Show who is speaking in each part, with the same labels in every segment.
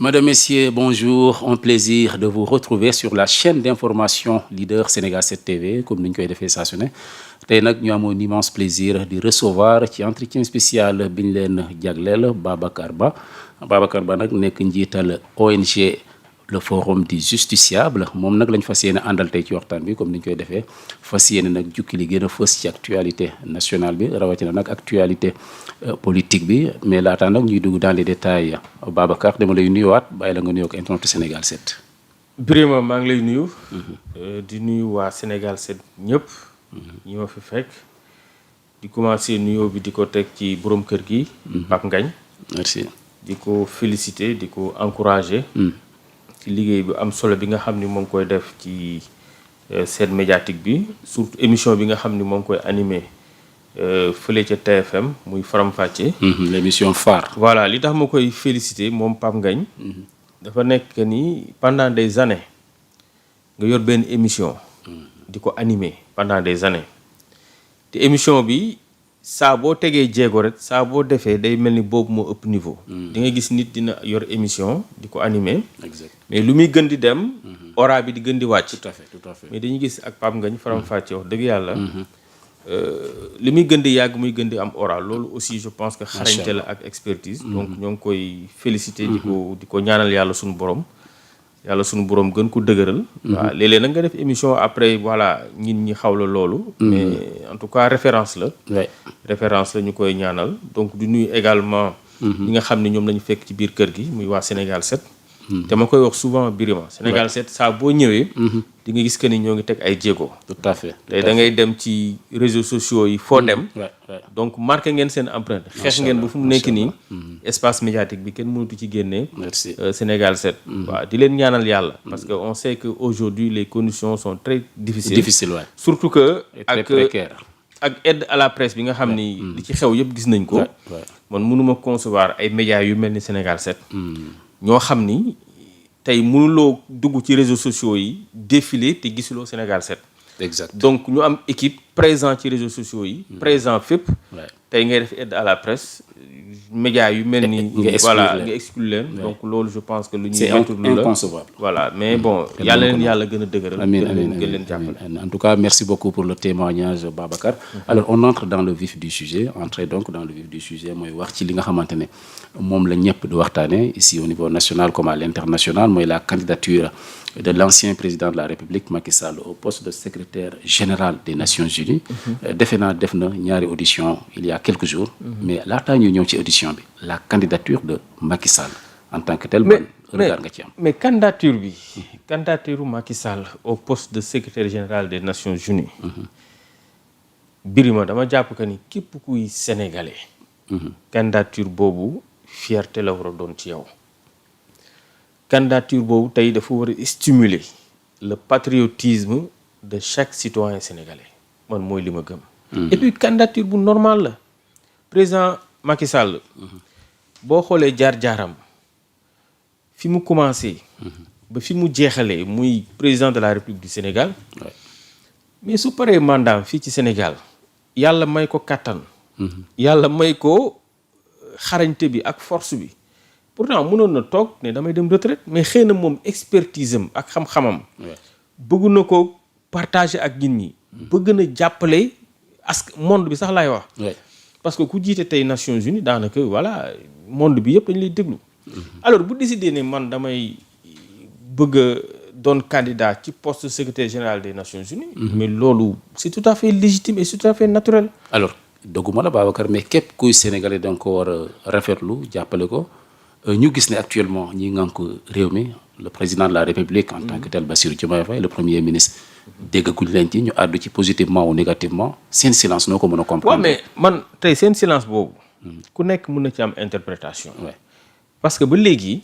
Speaker 1: Madame, Messieurs, bonjour. Un plaisir de vous retrouver sur la chaîne d'information leader Sénégal 7 TV, comme nous l'avons fait ça. Nous avons un immense plaisir de recevoir ci entretien spécial bi ñu leen jagleel Babacar Ba. Babacar Ba nag nekk njiital ONG le Forum du Justiciable moom nag lañ fas yéene àndal tey ci waxtaan bi comme ni ñu koy defee fas yéene nag jukki li gën a fës ci actualité nationale bi rawatina nag actualité politique bi mais laataa nag ñuy dugg dans les détails Babacar dama lay nuyuwaat bàyyi la nga nuyoo ak internet Sénégal 7.
Speaker 2: Birima maa ngi lay nuyu. di nuyu waa Sénégal 7 ñëpp. ñi ma fi fekk di commencer nuyoo bi di ko teg ci borom kër gi. Pape Ngagne.
Speaker 1: Merci.
Speaker 2: di ko féliciter di ko encourager. ci liggéey bi am solo bi nga xam ni moo ngi koy def ci scène médiatique bi surtout émission bi nga xam ni moo ngi koy animer fële ca TFM muy Faram Facce.
Speaker 1: l'émission phare.
Speaker 2: voilà li tax ma koy féliciter moom Pape Ngagne. dafa nekk ni pendant des années nga yor benn émission. di ko animer pendant des années te émission bi saa boo tegee jéego rek saa boo defee day mel ni boobu moo ëpp niveau. di nga gis nit dina yor émission di ko animer.
Speaker 1: Exact.
Speaker 2: mais lu muy gën di dem. aura bi di gën di wàcc.
Speaker 1: Tout à fait.
Speaker 2: mais dañuy gis ak Pape Ngagne Faram Facce wax dëgg yàlla. li muy gën di yàgg muy gën di am aura loolu aussi je pense que xarañte la ak expertise. donc ñoo ngi koy féliciter. di ko ñaanal yàlla suñu borom. yàlla suñu borom gën ko dëgëral. waaw léeg-léeg nag nga def émission après voilà ñi xaw la loolu. mais en tout cas référence la.
Speaker 1: Ouais.
Speaker 2: référence la ñu koy ñaanal donc du nuyu également. ñi nga xam ne ñoom lañu fekk ci biir kër gi muy waa Sénégal 7. te ma koy wax souvent Birima Sénégal 7 saa boo ñëwee. di nga gis que ni ñoo ngi teg ay jéego.
Speaker 1: Tout à fait.
Speaker 2: tey da ngay dem ci réseaux sociaux yi foo dem.
Speaker 1: Ouais.
Speaker 2: donc marqué ngeen seen empreinte. xeex ngeen ba fu mu nekk nii. espace médiatique bi kenn mënatu ci génnee.
Speaker 1: Merci.
Speaker 2: Sénégal 7. waaw di leen ñaanal yàlla. parce que on sait que aujourd'hui les conditions sont très difficiles.
Speaker 1: Difficile, ouais.
Speaker 2: surtout que
Speaker 1: Et très précaire.
Speaker 2: ak aide à la presse bi nga xam ni. li ci xew yëpp gis nañ ko.
Speaker 1: Ouais.
Speaker 2: man mënuma concevoir ay médias yu mel ni Sénégal 7. ñoo xam ni tey mënuloo dugg ci réseaux sociaux yi défiler te gisuloo Sénégal 7.
Speaker 1: Exact.
Speaker 2: donc ñu am équipe présent ci réseaux sociaux yi. présent fépp.
Speaker 1: Ouais.
Speaker 2: tey ngay def aide à la presse médias yu mel ni.
Speaker 1: nga exclure
Speaker 2: voilà
Speaker 1: leen.
Speaker 2: nga exclure leen. donc loolu je pense que lu ñuy.
Speaker 1: C'est
Speaker 2: méttiwul la
Speaker 1: inconcevable.
Speaker 2: voilà mais bon yàlla leen yàlla gën a dëgëral.
Speaker 1: Amin,
Speaker 2: gën leen jàppale.
Speaker 1: En tout cas, merci beaucoup pour le témoignage, Babacar. Alors, on entre dans le vif du sujet. Entrer donc dans le vif du sujet, moi, wax ci li nga xamantene mom la ñëpp di waxtané ici au niveau national comme à l'international, moi la candidature de l'ancien président de la République Macky Sall au poste de secrétaire général des Nations Unies. def na ñaari audition il y a quelques jours. Mais laata ñu ñëw ci audition bi, la candidature de Macky Sall en tant que tel. Regard nga ci am.
Speaker 2: mais candidature bi. candidature Macky Sall au poste de secrétaire général des Nations Unies. Birima dama jàpp que ni képp kuy sénégalais. candidature boobu fierté la war a doon ci yow. candidature boobu tey dafa war a stimuler le patriotisme de chaque citoyen sénégalais man mooy li ma gëm. et puis candidature bu normal la président Macky Sall. boo xoolee jaar-jaaram fi mu commencé. ba fi mu jeexalee muy président de la République du Sénégal.
Speaker 1: Ouais.
Speaker 2: mais su paree mandat fii ci Sénégal yàlla may ko kàttan. yàlla may ko xarañte bi ak force bi. pourtant mënoon na toog ne damay dem retraite mais xëy na moom expertise am ak xam-xamam. bëgg na ko partager ak nit ñi. bëgg na jàppale monde bi sax laay wax.
Speaker 1: Ouais.
Speaker 2: parce que ku jiite tey Nations Unies daanaka voilà monde bi yëpp dañu lay déglu. alors bu décidé ne man damay bëgg a doon candidat ci poste secrétaire général des Nations Unies. mais loolu c'est tout à fait légitime et c'est tout à fait naturel.
Speaker 1: Alors dogguma la Babacar mais képp kuy sénégalais da nga ko war a rafetlu jàppale ko ñu gis ne actuellement ñi ngànk réew mi le président de la République en tant que tel Bassirou Diomaye Faye le premier ministre déggaguñ leen ci ñu àddu ci positivement ou négativement seen silence noo ko mën a comprendre.
Speaker 2: waaw mais man tey seen silence boobu. ku nekk mën na ci am interprétation.
Speaker 1: Ouais.
Speaker 2: parce que ba léegi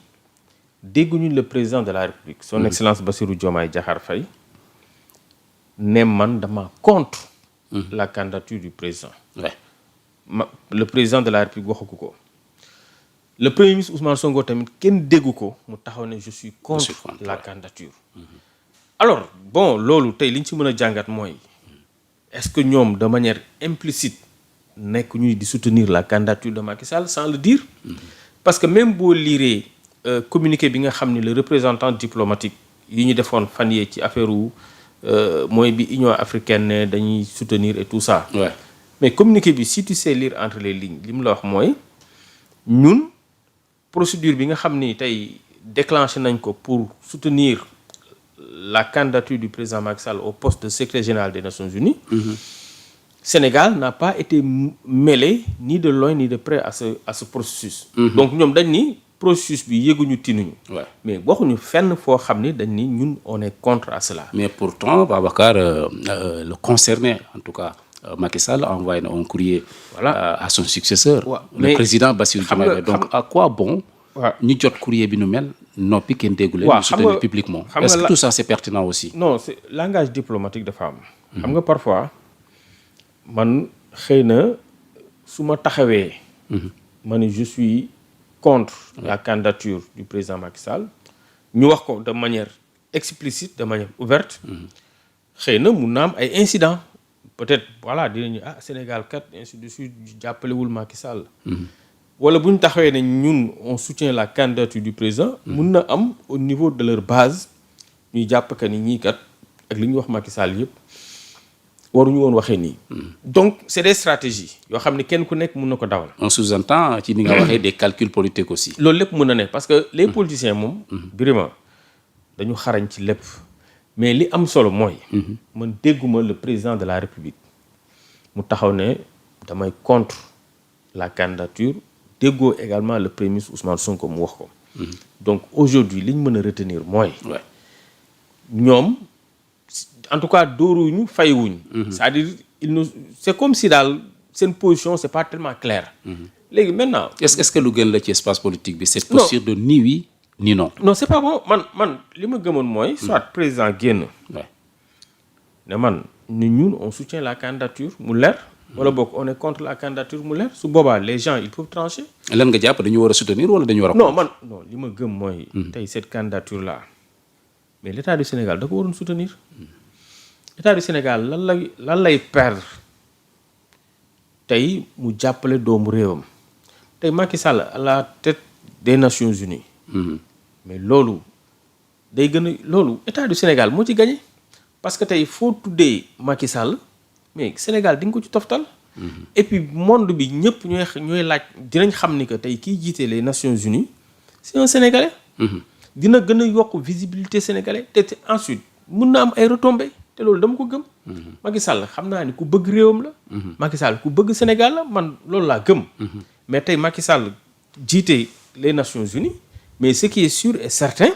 Speaker 2: dégguñu le président de la République son excellence Bassirou Diomaye Diakhar Faye ne man dama contre la candidature du président.
Speaker 1: Ouais.
Speaker 2: Le président de la République waxu ko. le premier ministre Ousmane Sonko tamit kenn déggu ko mu taxaw ne je suis contre la candidature. alors bon loolu tey li ñu ci mën a jàngat mooy est-ce que ñoom de manière implicite nekk ñuy di soutenir la candidature de Macky Sall sans le dire. parce que même boo liiree communiqué bi nga xam ni le représentant diplomatique yi ñu defoon fan yee ci affaire wu mooy bi Union africaine ne dañuy soutenir et tout ça.
Speaker 1: Ouais.
Speaker 2: Mais communiqué bi si tu sais lire entre les lignes li mu la wax mooy ñun procédure bi nga xam ni tey déclenché nañ ko pour soutenir la candidature du président Macky Sall au poste de secrétaire général des Nations Unies. Sénégal n'a pas été mêlé ni de loin ni de près à ce processus. Donc ñoom dañ ni processus bi yéeguñu tinuñu.
Speaker 1: Ouais.
Speaker 2: Mais waxuñu fenn foo xam ni dañ ni ñun on est contre à cela.
Speaker 1: Mais pourtant, Babacar, le concerné, en tout cas, Macky Sall a envoyé un courrier à son successeur,
Speaker 2: Ouais.
Speaker 1: le président Bassirou Diomaye Faye.
Speaker 2: xam nga-
Speaker 1: Donc, à quoi bon
Speaker 2: Ouais.
Speaker 1: ñu jot courrier bi nu mel noppi kenn déggu leen
Speaker 2: Ouais,
Speaker 1: ñu soutenir
Speaker 2: xam nga-
Speaker 1: publiquement.
Speaker 2: xam
Speaker 1: Est-ce
Speaker 2: nga
Speaker 1: que
Speaker 2: la-
Speaker 1: tout ça c'est pertinent aussi?
Speaker 2: Non, c'est langage diplomatique dafa am. xam nga parfois man xëy na su ma taxawee. ma ne je suis contre la candidature du président Macky Sall ñu wax ko de manière explicite de manière ouverte. xëy na mun na am ay incidents peut-être voilà dinañu Sénégal kat ainsi de suite jàppalewul Macky Sall. wala bu ñu taxawee ne ñun on soutient la candidature du président. mun na am au niveau de leur base ñuy jàpp que ni ñii kat ak li ñu wax Macky Sall yëpp waruñu woon waxee nii. donc c'est des stratégies yoo xam ne kenn ku nekk mun na ko dawal.
Speaker 1: On sous-entend ci ni nga waxee des calculs politiques aussi.
Speaker 2: loolu lépp mën na ne parce que les politiciens moom. Birima dañu xarañ ci lépp. mais li am solo mooy. man dégguma le président de la République mu taxaw ne damay contre la candidature déggoo également le premier ministre Ousmane Sonko mu wax ko. donc aujourd'hui li ñu mën a retenir mooy.
Speaker 1: Ouais.
Speaker 2: ñoom en tout cas dóoruñu faywuñ. c'est-à-dire c'est comme si daal seen position c'est pas tellement clair. léegi maintenant.
Speaker 1: Est-ce que lu gën la ci espace politique bi cette
Speaker 2: Non.
Speaker 1: posture de ni oui ni non.
Speaker 2: non c'est pas bon man li ma gëmoon mooy. soit président génn.
Speaker 1: Ouais.
Speaker 2: ne man ñun on soutient la candidature mu leer. wala boog on est contre la candidature mu leer su boobaa les gens ils peuvent trancher.
Speaker 1: lan nga jàpp dañu war a soutenir wala dañu war a.
Speaker 2: non man non li ma gëm mooy. tey cette candidature là mais l'état du Sénégal da ko waroon soutenir. état du Sénégal lan lay perdre tey mu jàppale doomu réewam tey Macky Sall à la tête des Nations Unies. mais loolu day gën a loolu état du Sénégal moo ci gagné parce que tey foo tuddee Macky Sall mais Sénégal di nga ko ci toftal. et puis monde bi ñëpp ñooy laaj dinañ xam ni que tey kiy jiite les Nations Unies c'est un Sénégalais. dina gën a yokk visibilité sénégalais te ensuite mun na am ay retombées te loolu dama ko gëm. Macky Sall xam naa ni ku bëgg réewam la. Macky Sall ku bëgg Sénégal la man loolu laa gëm. mais tey Macky Sall jiite les Nations Unies mais ce qui est sûr et certain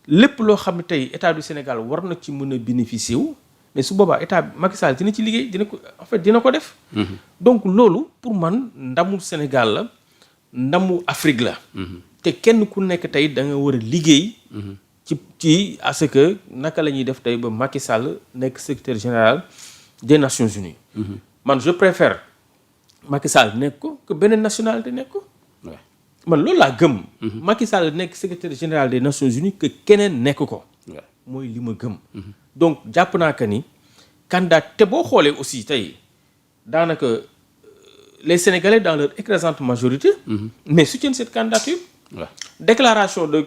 Speaker 2: lépp loo xam ne tey état du Sénégal war na ci mën a bénéficier wu mais su boobaa état Macky Sall dina ci liggéey dina ko def. donc loolu pour man ndamu Sénégal la ndamu Afrique la. te kenn ku nekk tey da nga war a liggéey. ci à ce que naka la ñuy def tey ba Macky Sall nekk secrétaire général des Nations Unies. man je préfère Macky Sall nekk ko que beneen nationalité nekk ko. man loolu laa gëm. Macky Sall nekk secrétaire général des Nations Unies que keneen nekk ko. mooy li ma gëm. donc jàpp naa que ni candidat te boo xoolee aussi tey daanaka les Sénégalais dans leur écrasante majorité. mais soutiennent cette candidature. déclaration de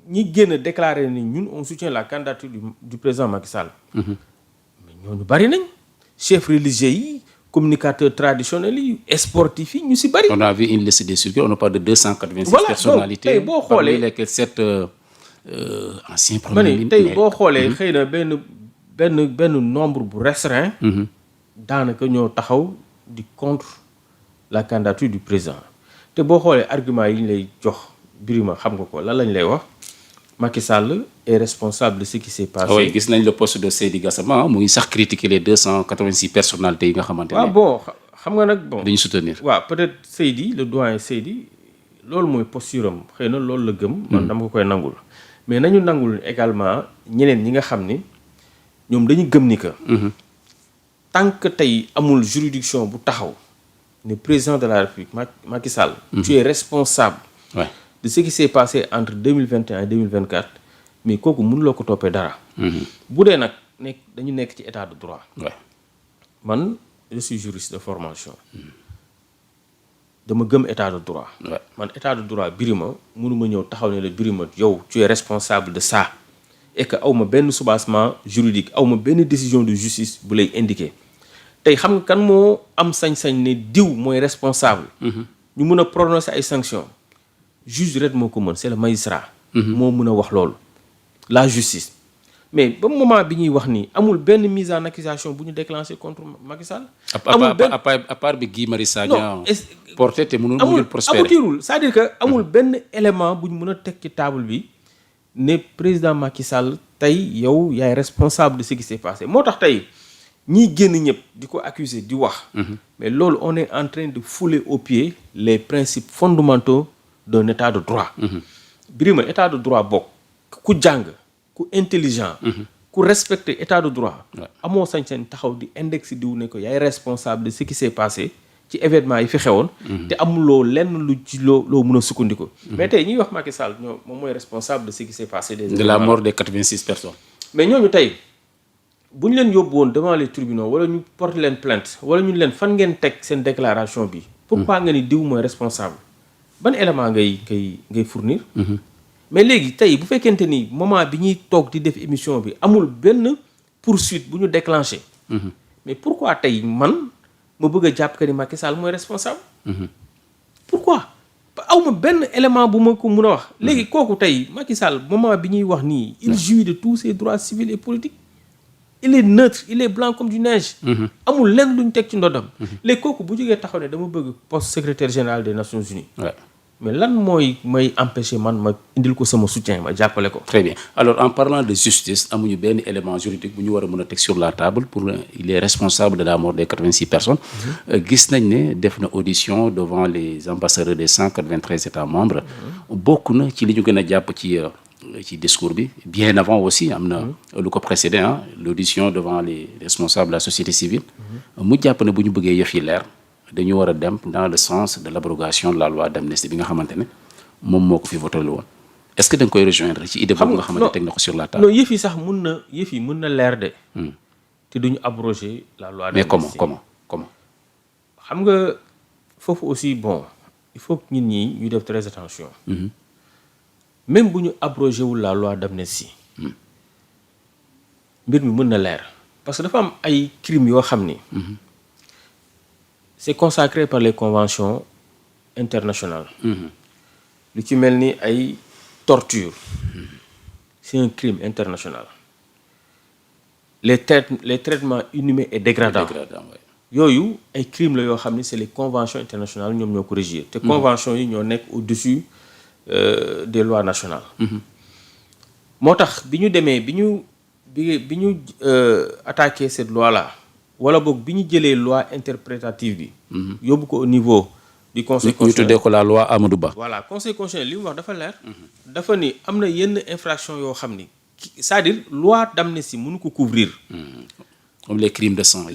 Speaker 2: ñi génn déclarer ni ñun on soutient la candidature du président Macky Sall. mais ñooñu bari nañ chefs religieux yi communicateurs traditionnels yi sportifs yi ñu si bari.
Speaker 1: On a vu une liste des circuits, on parle de 286
Speaker 2: voilà
Speaker 1: personnalités.
Speaker 2: donc tey boo xoolee
Speaker 1: parmi lesquelles 7 anciens
Speaker 2: ma
Speaker 1: premiers
Speaker 2: ne
Speaker 1: ministres.
Speaker 2: tey boo xoolee xëy na benn nombre bu restreint. daanaka ñoo taxaw di contre la candidature du président te boo xoolee argument yi ñu lay jox Birima xam nga ko lan lañ lay wax Macky Sall est responsable de ce qui s'est passé.
Speaker 1: oui gis nañ le poste de Seydi Gassama mu ngi sax critiquer les 286 personnalités yi nga xamante ne.
Speaker 2: waaw bon xam nga nag bon.
Speaker 1: dañu soutenir.
Speaker 2: waaw peut-être Seydi le doyen Seydi loolu mooy posture am xëy na loolu la gëm. man dama ko koy nangul mais nañu nangul également ñeneen ñi nga xam ni ñoom dañu gëm ni que. tant que tey amul juridiction bu taxaw ne président de la République Macky Sall. tu es responsable.
Speaker 1: Ouais.
Speaker 2: de ce qui s'est passé entre 2021 et 2024 mais kooku mënuloo ko toppee dara. bu dee nag dañu nekk ci état de droit.
Speaker 1: Ouais.
Speaker 2: man je suis juriste de formation. dama gëm état de droit. man état de droit Birima mënuma ñëw taxaw ne la Birima yow tu es responsable de ça et que aw ma benn soubassement juridique aw ma benn décision de justice bu lay indiquer tey xam nga kan moo am sañ-sañ ne diw mooy responsable. ñu mun a prononcer ay sanctions juge rek moo ko mën c'est le magistrat. moo mun a wax loolu la justice. mais ba moment bi ñuy wax nii amul benn mise en accusation bu ñu déclenché contre Macky Sall. amul benn à part bi Guy Marius Sagna porté te mënul mujjul prospérer aboutirul c'est-à-dire que amul benn élément bu ñu mën a teg ci table bi ne président Macky Sall tey yow yaay responsable de ce qui s'est passé moo tax tey ñiy génn ñëpp di ko accuser di wax. mais loolu on est en train de fouler aux pieds les principes fondamentaux d'un état de droit. Birima état de droit bokk ku jàng. ku intelligent. ku respecter état de droit. amoo sañ-sañ taxaw di index diw ne ko yaay responsable de ce qui s'est passé ci événement yi fi xewoon. te amuloo lenn lu ci loo mën a sukkandiku. mais tey ñuy wax Macky Sall ñoo moom mooy responsable de ce qui s'est passé.
Speaker 1: de la mort des 86 personnes.
Speaker 2: mais ñooñu tey bu ñu leen yóbbu woon devant les tribunaux wala ñu porte leen plainte wala ñu leen fan ngeen teg seen déclaration bi. pourquoi nga ni diw mooy responsable ban élément ngay fournir. mais léegi tey bu fekkente ni moment bi ñuy toog di def émission bi amul benn poursuite bu ñu déclenché. mais pourquoi tey man ma bëgg a jàpp que ni Macky Sall mooy responsable. pourquoi aw ma benn élément bu ma ko mun a wax. léegi kooku tey Macky Sall moment bi ñuy wax nii. il jouit de tous ses droits civils et politiques. il est neutre il est blanc comme du neige. amul lenn lu ñu teg ci ndodam. léegi kooku bu jógee taxaw ne dama bëgg poste secrétaire général des Nations Unies. mais lan mooy may empêcher man ma indil ko sama soutien ma jàppale ko.
Speaker 1: très bien alors en parlant de justice amuñu benn élément juridique bu ñu war a mën a teg sur la table pour il est responsable de la mort des 86 personnes. gis nañ ne def na audition devant les ambassadeurs des 193 États membres. bokk na ci li ñu gën a jàpp ci discours bi bien avant aussi am na lu ko précédé l'audition devant les responsables de la société civile. mu jàpp ne bu ñu bëggee yëf yi leer. dañu war a dem dans le sens de l'abrogation de la loi d'amnistie bi nga xamante ne moom moo ko fi voté woon est-ce que da nga koy rejoindre ci idée boobu nga xamante ne teg na ko sur la table.
Speaker 2: non yëf yi sax mën na leer de. te duñu abroger la loi d'amnistie.
Speaker 1: mais comment.
Speaker 2: xam nga foofu aussi bon il faut que nit ñi ñu def très attention. même bu ñu abrogé wul la loi d'amnistie. mbir mi mën na leer parce que dafa am ay crimes yoo xam ni. c'est consacré par les conventions internationales. lu ci mel ni ay torture. c'est un crime international. les traitements inhumains et dégradants. yooyu ay crimes la yoo xam ni c'est les conventions internationales ñoom ñoo ko régir. te conventions yi ñoo nekk au-dessus des lois nationales. moo tax bi ñu attaqué cette loi-là. wala boog bi ñu jëlee loi interprétative bi. yóbbu ko au niveau du conseil constitutionnel.
Speaker 1: ñu tuddee ko la loi Amadou Ba.
Speaker 2: voilà conseil constitutionnel li mu wax dafa leer. dafa ni am na yenn infraction yoo xam ni c'est-à-dire loi d'amnistie mënu ko couvrir.
Speaker 1: comme les crimes de sang.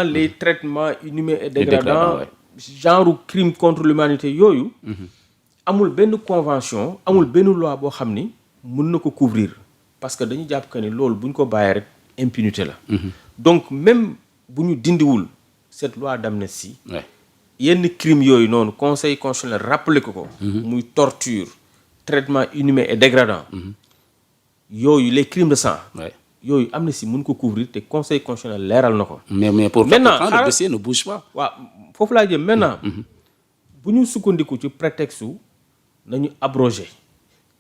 Speaker 2: les traitements inhumains et dégradants. genre crime contre l'humanité yooyu. amul benn convention amul benn loi boo xam ni mën na ko couvrir parce que dañu jàpp que ni loolu bu ñu ko bàyyee rek impunité la. donc même bu ñu dindiwul cette loi d'amnistie. yenn crimes yooyu noonu conseil constitutionnel rappelé ko. muy torture traitement inhumain et dégradant. yooyu les crimes de sang. yooyu amnistie mën ko couvrir te conseil constitutionnel leeral na ko.
Speaker 1: mais pour maintenant le dossier ne bouge pas.
Speaker 2: waaw foofu laa jëm maintenant. bu ñu sukkandiku ci prétexte nañu abrogé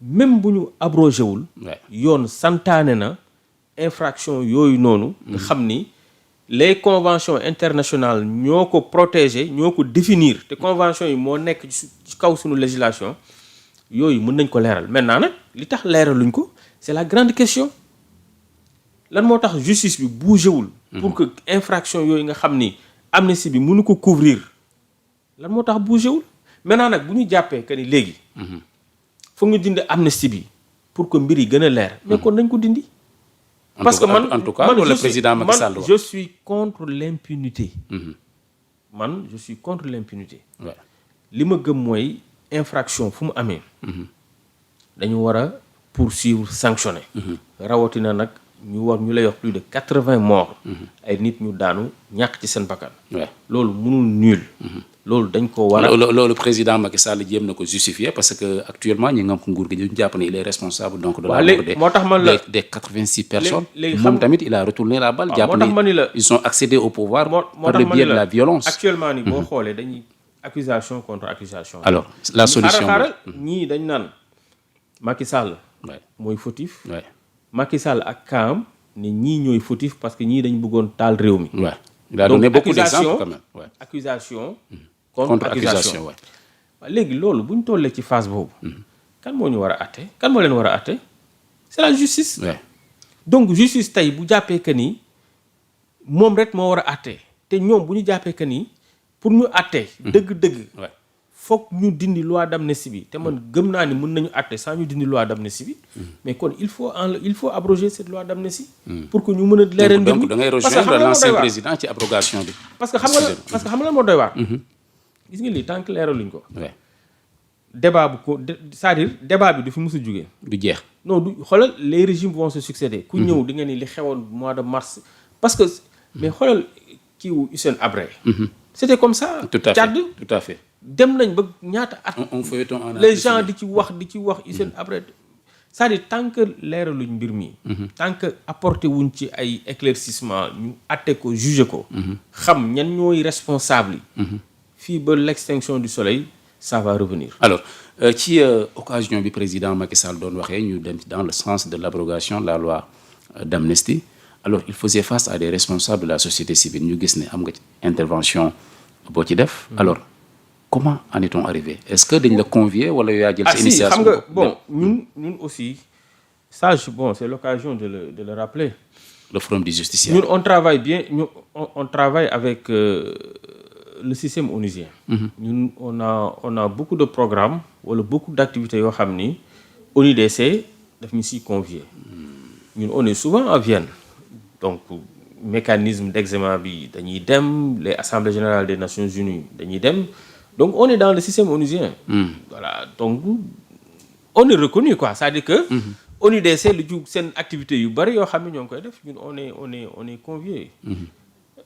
Speaker 2: même bu ñu abrogé wul. yoon santaane na. infraction yooyu noonu nga xam ni les conventions internationales ñoo ko protéger ñoo ko définir te convention yi moo nekk ci kaw suñu législation yooyu mën nañ ko leeral maintenant nag li tax leeraluñ ko c'est la grande question lan moo tax justice bi bougéwul pour que infraction yooyu nga xam ni amnistie bi mënu ko couvrir lan moo tax bougéwul maintenant nag bu ñu jàppee que ni léegi foog ñu dindi amnistie bi pour que mbir yi gën a leer mais kon nañ ko dindi. parce que
Speaker 1: en tout cas le président Macky Sall
Speaker 2: je suis contre l'impunité. je suis contre l'impunité. li ma gëm mooy infraction fu mu amee. dañu war a poursuivre sanctionner. rawatina nag ñu lay wax plus de 80 morts. ay nit ñu daanu ñàkk ci seen bakkan. loolu mënul nul. loolu dañ ko war a.
Speaker 1: loolu président Macky Sall jéem na ko justifier parce que actuellement ñi ngam ko nguur gi ñu jàpp ne il est responsable donc. de la mort
Speaker 2: moo tax man la
Speaker 1: des 86 personnes. moom tamit il a retourné la balle. jàpp ne ils ont accédé au pouvoir par le biais de la violence.
Speaker 2: actuellement ni boo xoolee dañuy accusation contre accusation.
Speaker 1: alors la solution
Speaker 2: xaaral ñii dañ naan Macky Sall. mooy fautif. Macky Sall ak Kaam ne ñii ñooy fautif parce que ñii dañ bëggoon taal réew mi.
Speaker 1: il a donné beaucoup d'exemples quand même.
Speaker 2: accusation contre accusation. waaw léegi loolu bu ñu tollee ci phase boobu. kan moo ñu war a àtte kan moo leen war a àtte c'est la justice. donc justice tey bu jàppee que ni moom rek moo war a àtte te ñoom bu ñu jàppee que ni pour ñu àtte. dëgg-dëgg. foog ñu dindi loi d'amnistie bi te man gëm naa ni mën nañu àtte sans ñu dindi loi d'amnistie bi. mais kon il faut abroger cette loi d'amnistie. pour que ñu mën a leeral mbir mi
Speaker 1: donc da ngay rejoindre l'ancien président ci abrogation bi.
Speaker 2: parce que xam nga lan moo doy waar. gis nga lii tant que leeraluñ ko. débat bu ko c'est-à-dire débat bi du fi mës a jugee.
Speaker 1: du jeex.
Speaker 2: non du xoolal les régimes vont se succéder. ku ñëw di nga ni li xewoon mois de mars. parce que mais xoolal kiiwu Hissène Habré. c'était comme ça.
Speaker 1: tout à fait.
Speaker 2: dem nañ ba ñaata at. les gens di ci wax Hissène Habré. c'est-à-dire tant que leeraluñ mbir mi. tant que apporté wuñ ci ay éclaircissement ñu atte ko juger ko. xam ñan ñooy responsable yi. fii ba l'extinction du soleil ça va revenir.
Speaker 1: alors ci occasion bi président Macky Sall doon waxee ñu dem dans le sens de l'abrogation de la loi d'amnistie alors il faisait face à des responsables de la société civile ñu gis ne am nga ci intervention boo ci def. alors comment en est-on arrivé est-ce que dañ la convier wala yaa jël sa initiation.
Speaker 2: xam nga bon ñun aussi ça c'est l'occasion de le rappeler.
Speaker 1: le forum du justiciable.
Speaker 2: ñun on travaille bien on travaille avec le système onusien. ñun on a beaucoup de programmes wala beaucoup d'activités yoo xam ni ONUDC daf ñu siy convier. ñun on est souvent à Vienne donc mécanisme d'examen bi dañuy dem les assemblées générales des Nations Unies dañuy dem. donc on est dans le système onusien. voilà donc on est reconnu quoi c'est-à-dire que. ONUDC lu jug seen activité yu bari yoo xam ne ñoo ngi koy def ñun on est conviés.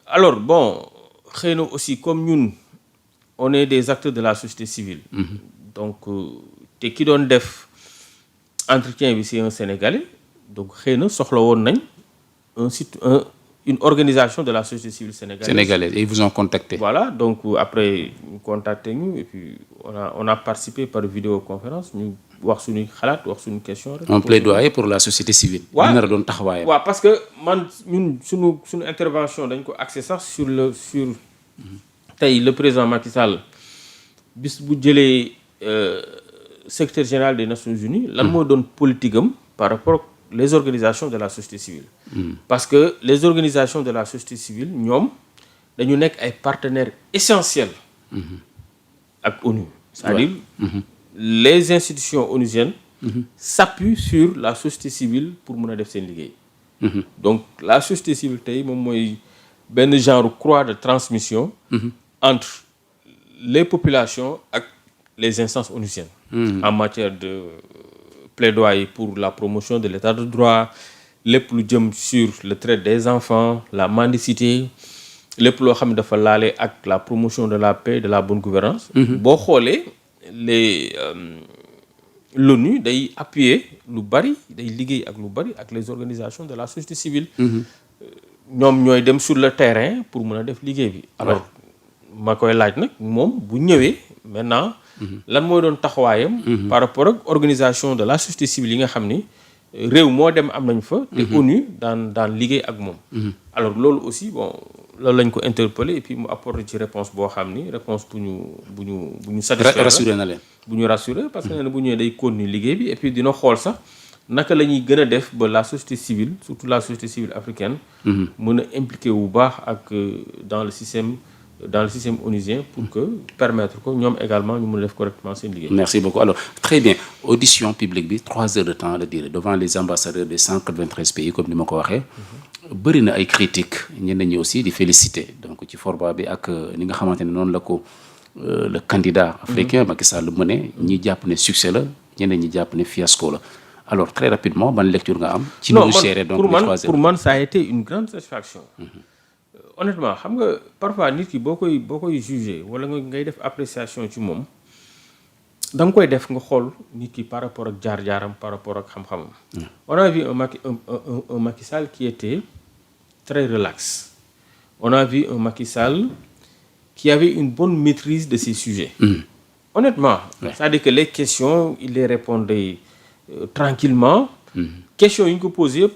Speaker 2: alors bon xëy na aussi comme ñun on est des acteurs de la société civile. donc te ki doon def entretien bi c'est un Sénégalais donc xëy na soxla woon nañ une organisation de la société civile sénégalaise.
Speaker 1: Et ils vous ont contacté.
Speaker 2: Voilà, donc après, nous contactez-nous et puis on a participé par vidéoconférence. Nous wax suñu xalaat wax suñu question.
Speaker 1: Un plaidoyer pour la société civile.
Speaker 2: waaw
Speaker 1: nar a doon taxawaayam.
Speaker 2: waaw parce que ñun suñu intervention dañ ko axé sax sur tey le président Macky Sall bis bu jëlee secrétaire général des Nations Unies. lan moo doon politique am par rapport les organisations de la société civile. parce que les organisations de la société civile ñoom dañu nekk ay partenaires essentiels. ak ONU. c'est-à-dire les institutions onusiennes. s'appuient sur la société civile pour mën a def seen liggéey. donc la société civile tey moom mooy benn genre croix de transmission. entre les populations ak les instances onusiennes. en matière de plaidoyer pour la promotion de l'état de droit lépp lu jëm sur le traite des enfants la mendicité lépp loo xam ne dafa laale ak la promotion de la paix de la bonne gouvernance boo xoolee l'ONU day appuyer lu bari day liggéey ak lu bari ak les organisations de la société civile ñoom ñooy dem sur le terrain pour mën a def liggéey bi alors ma koy laaj nag moom bu ñëwee maintenant lan mooy doon taxawaayam par rapport ak organisation de la société civile yi nga xam ni réew moo dem am nañ fa te ONU daan liggéey ak moom alors loolu aussi bon loolu lañ ko interpellé et puis mu apporté ci réponse boo xam ni réponse bu ñu satisfaire
Speaker 1: rassuré na leen
Speaker 2: bu ñu rassuré parce que nee na bu ñëwee day continuer liggéey bi et puis dina xool sax naka la ñuy gën a def ba la société civile surtout la société civile africaine mën a impliqué wu baax ak dans le système onusien pour que permettre ko ñoom également ñu mën a def correctement seen liggéey.
Speaker 1: Merci beaucoup. Alors très bien audition publique bi 3 heures de temps la durée devant les ambassadeurs des 193 pays comme ni ma ko waxee. bëri na ay critiques ñenn ñi aussi di féliciter donc ci format bi ak ni nga xamante ne noonu la ko le candidat africain Macky Sall mëne ñi jàpp ne succès la ñeneen ñi jàpp ne fiasco la Alors très rapidement ban lecture nga am. ci
Speaker 2: non
Speaker 1: nu gérer donc
Speaker 2: pour man ça a été une grande satisfaction. Honnêtement xam nga parfois nit ki boo koy juger wala ngay def appréciation ci moom da nga koy def nga xool nit ki par rapport ak jaar-jaaram par rapport ak xam-xamam. On a vu un Macky Sall qui était très relax. On a vu un Macky Sall qui avait une bonne maîtrise de ces sujets. Honnêtement, c'est-à-dire que les questions, il les répondait tranquillement. Questions une que posées,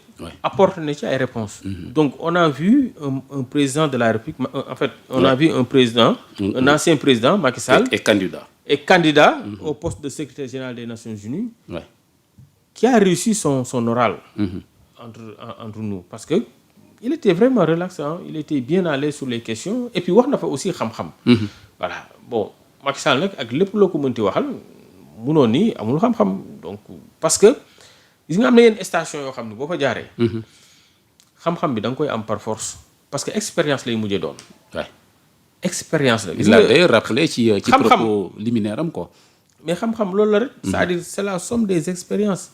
Speaker 2: apporte une réponse. Donc, on a vu un président de la République, en fait, on a vu un président, un ancien président, Macky Sall, et candidat au poste de secrétaire général des Nations Unies, qui a réussi son oral entre nous. Parce que il était vraiment relaxant, il était bien à l'aise sur les questions, et puis on a fait aussi xam-xam. Voilà, bon. Macky Sall nag ak lépp loo ko mënti waxal munoo ni amul xam-xam donc parce que gis nga am na yenn station yoo xam ne boo fa jaaree. xam-xam bi da nga koy am par force parce que expérience lay mujjee doon. waay expérience la.
Speaker 1: il a d'ailleurs rappelé ci propos liminaire am quoi.
Speaker 2: mais xam-xam loolu la rek. c'est-à-dire c'est la somme des expériences.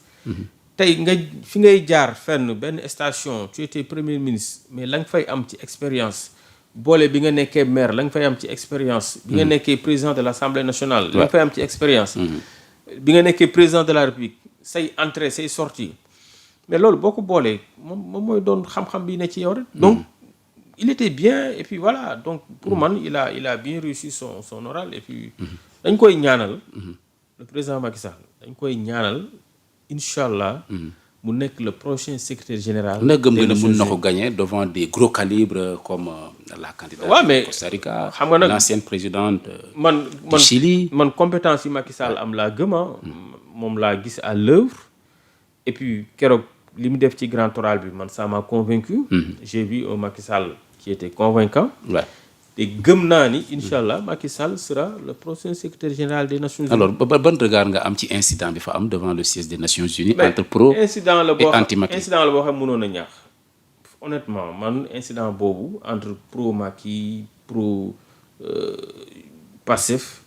Speaker 2: tey nga fi ngay jaar fenn benn station tu étais premier ministre mais la nga fay am ci expérience. boole bi nga nekkee maire la nga fay am ci expérience. bi nga nekkee président de l'Assemblée nationale. la nga fay am ci expérience. bi nga nekkee président de la République say entrée say sortie mais loolu boo ko boolee moom mooy doon xam-xam bi ne ci yow rek. donc il était bien et puis voilà donc pour man il a bien réussi son oral et puis dañ koy ñaanal. le président Macky Sall dañ koy ñaanal incha allah. mu nekk le prochain secrétaire général.
Speaker 1: na gëm nga ne mën na ko gagner devant des gros calibres comme la candidate de Costa Rica,
Speaker 2: xam nga nag
Speaker 1: l'ancienne présidente du Chili.
Speaker 2: man compétence yi Macky Sall am laa gëm moom laa gis à l'œuvre et puis keroog li mu def ci grand oral bi man ça m'a convaincu. J'ai vu un Macky Sall qui était convaincant. te gëm naa ni incha allah Macky Sall sera le prochain secrétaire général des Nations Unies.
Speaker 1: alors ban regard nga am ci incident bi fa am devant le siège des Nations Unies. entre pro et anti-Macky.
Speaker 2: incident la boo xam mënoon a ñaax honnêtement man incident boobu entre pro Macky pro Pastef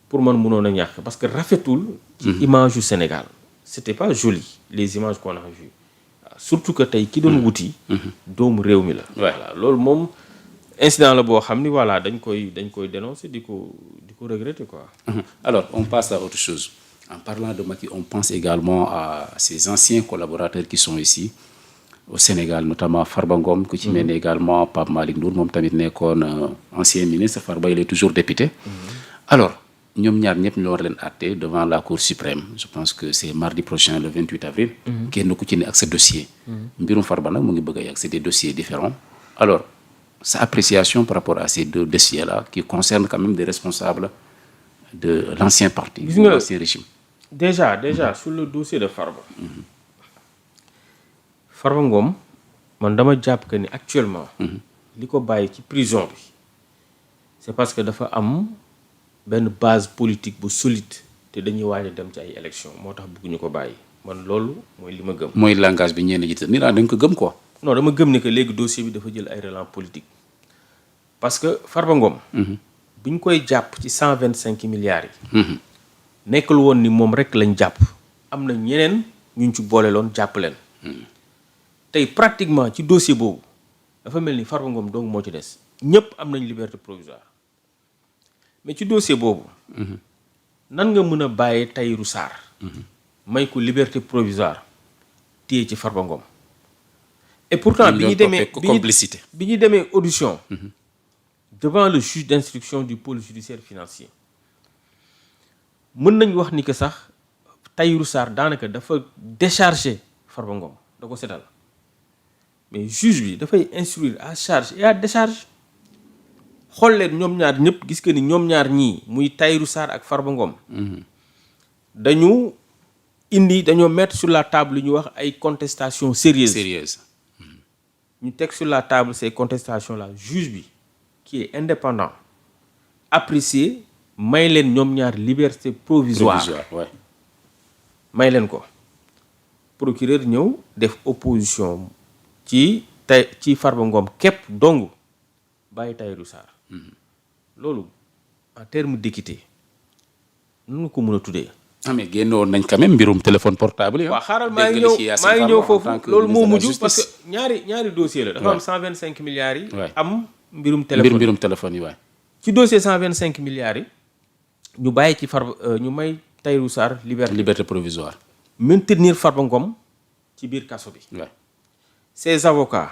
Speaker 2: pour man mënoon a ñaax parce que rafetul. ci image yu Sénégal c'était pas joli les images qu'on a vues surtout que tey ki doon wuti. doomu réew mi la. voilà loolu moom. incident la boo xam ni voilà dañ koy dénoncer di ko regretter quoi.
Speaker 1: Alors on passe à autre chose. En parlant de Macky, on pense également à ses anciens collaborateurs qui sont ici au Sénégal, notamment Farba Ngom ku ci mel ne également Pape Malick Ndour moom tamit nekkoon ancien ministre. Farba il est toujours député. Alors ñoom ñaar ñëpp ñu war leen àtte devant la Cour suprême. Je pense que c'est mardi prochain le 28 avril. kenn ku ci ne ak sa dossier. mbirum Farba nag mu ngi bëgg a yàgg c'est des dossiers différents. Alors sa appréciation par rapport à ces deux dossiers-là qui concernent quand même des responsables de l'ancien parti, de l'ancien régime.
Speaker 2: Déjà sur le dossier de Farba. Farba Ngom man dama jàpp que ni actuellement. li ko bàyyi ci prison bi c'est parce que dafa am benn base politique bu solide te dañuy waaj a dem ci ay élections moo tax bëgguñu ko bàyyi man loolu mooy li ma gëm.
Speaker 1: mooy langage bi ñenn jiite ni dañ ko gëm quoi.
Speaker 2: non dama gëm ni que léegi dossier bi dafa jël ay relents politique parce que Farba Ngom. bi ñu koy jàpp ci 125 milliards yi. nekkul woon ni moom rek lañ jàpp am na ñeneen ñu ci boole loon jàpp leen. tey pratiquement ci dossier boobu dafa mel ni Farba Ngom donc moo ci des ñëpp am nañ liberté provisoire mais ci dossier boobu. nan nga mën a bàyyee Tahirou Sarr. may ko liberté provisoire téye ci Farba Ngom. et pourtant bi ñu demee audition. devant le juge d'instruction du pôle judiciaire financier mën nañ wax ni que sax Tahirou Sarr daanaka dafa décharger Farba Ngom da ko setal mais juge bi dafay instruire à charge et à décharge xool leen ñoom ñaar ñëpp gis que ni ñoom ñaar ñii muy Tahirou Sarr ak Farba Ngom dañoo mettre sur la table lu ñuy wax ay contestations sérieuses ñu teg sur la table ces contestations là juge bi qui est indépendant apprécié may leen ñoom ñaar liberté provisoire may leen ko procureur ñëw def opposition ci Farba Ngom képp dong bàyyi Tahirou Sarr loolu en terme d'équité nu ko mën a tuddee
Speaker 1: mais génnoon nañ quand même mbirum téléphone portable yi.
Speaker 2: waaw xaaral maa ngi ñëw foofu loolu moo mujj parce que ñaari dossier la. dafa am 125 milliards yi. am mbirum
Speaker 1: téléphone yi waay.
Speaker 2: ci dossier 125 milliards yi ñu bàyyi ci ñu may Tahirou Sarr liberté
Speaker 1: provisoire.
Speaker 2: maintenir Farba Ngom ci biir kaso bi.
Speaker 1: waay
Speaker 2: ses avocats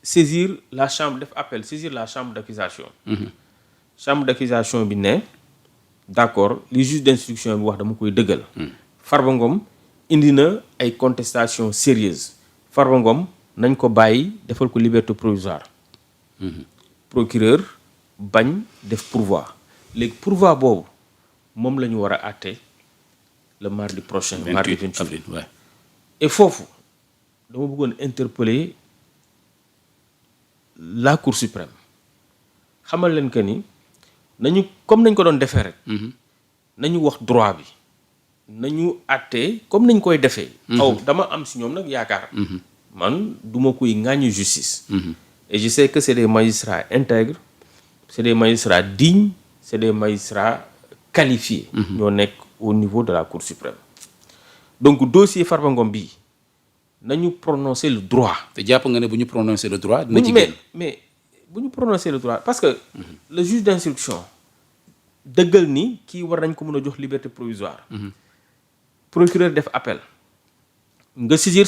Speaker 2: saisir la chambre d'accusation. chambre d'accusation bi ne d'accord li juge d'instruction bi wax dama koy dëggal. Farba Ngom indi na ay contestations sérieuses Farba Ngom nañ ko bàyyi defal ko liberté provisoire. procureur bañ def pourvoi léegi pourvoi boobu moom la ñu war a àtte le mardi prochain. mardi 28 avril ouais. Et foofu dama bëggoon interpeller la Cour suprême xamal leen que ni nañu comme nañ ko doon defee rek. nañu wax droit bi nañu àtte comme nañ koy defee. dama am si ñoom nag yaakaar. man duma koy ŋàññi justice. Et je sais que c'est des magistrats intègres, c'est des magistrats dignes, c'est des magistrats qualifiés. ñoo nekk au niveau de la Cour suprême. Donc dossier Farba Ngom bii nañu prononcer le droit.
Speaker 1: te jàpp nga ne bu ñu prononcer le droit. dina ci génn
Speaker 2: mais bu ñu prononcer le droit parce que. le juge d'instruction dëggal ni kii war nañ ko mën a jox liberté provisoire. procureur def appel. nga saisir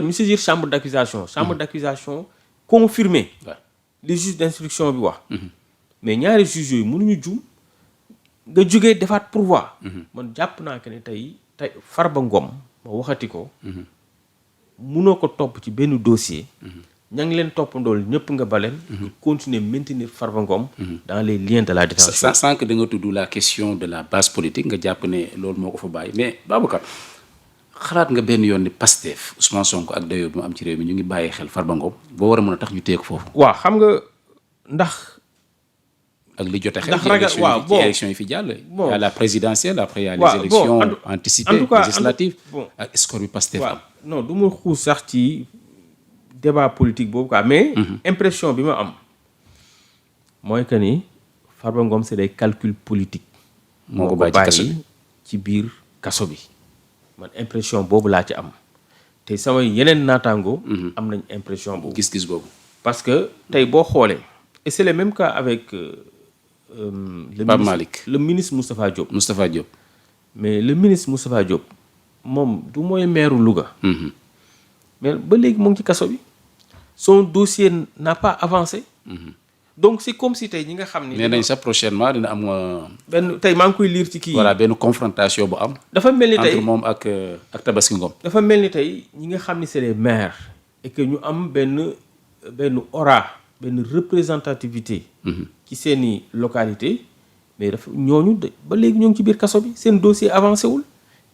Speaker 2: ñu saisir chambre d'accusation. chambre d'accusation confirmé. li juge d'instruction bi wax. mais ñaari juges yooyu mënuñu juum nga jógee defaat pourvoi. man jàpp naa que ne tey Farba Ngom ma waxati ko. munoo ko topp ci benn dossier. ña ngi leen toppandool ñëpp nga baleen. continuer maintenir Farba Ngom. dans les liens de la détention.
Speaker 1: sànq da nga tudd la question de la base politique nga jàpp ne loolu moo ko fa bàyyi mais Babacar xalaat nga benn yoon ni Pastef Ousmane Sonko ak dayoo bi mu am ci réew mi ñu ngi bàyyi xel Farba Ngom boo war a mën a tax ñu téye ko foofu.
Speaker 2: waaw xam nga ndax.
Speaker 1: ak li jotee xel.
Speaker 2: ndax ragal waaw bon
Speaker 1: élection yi fi jàll.
Speaker 2: bon
Speaker 1: y a la présidentielle après y a les élections anticipées
Speaker 2: en tout cas
Speaker 1: législatives ak score bi Pastef am.
Speaker 2: non du ma xuus sax ci débat politique boobu quoi mais. impression bi ma am mooy que ni Farba Ngom c'est des calculs politiques.
Speaker 1: moo ko bàyyi
Speaker 2: ci biir kaso bi. man impression boobu laa ci am te sama yeneen naataango. am nañ impression boobu.
Speaker 1: gis-gis boobu.
Speaker 2: parce que tey boo xoolee. et c'est le même cas avec. le ministre Moustapha Diop. mais le ministre Moustapha Diop moom du mooy maire Louga. mais ba léegi mu ngi ci kaso bi. son dossier n'a pas avancé. donc c'est comme si tey ñi nga xam ni.
Speaker 1: nee nañ sax prochainement dina am.
Speaker 2: benn tey maa ngi koy lire ci kii.
Speaker 1: voilà benn confrontation bu am.
Speaker 2: dafa mel ni tey
Speaker 1: entre moom ak Tabaski Ngom.
Speaker 2: dafa mel ni tey ñi nga xam ni c'est les maires. et que ñu am benn aura. benn représentativité. ci seeni localité mais dafa ñooñu ba léegi ñoo ngi ci biir kaso bi seen dossier avancé wul.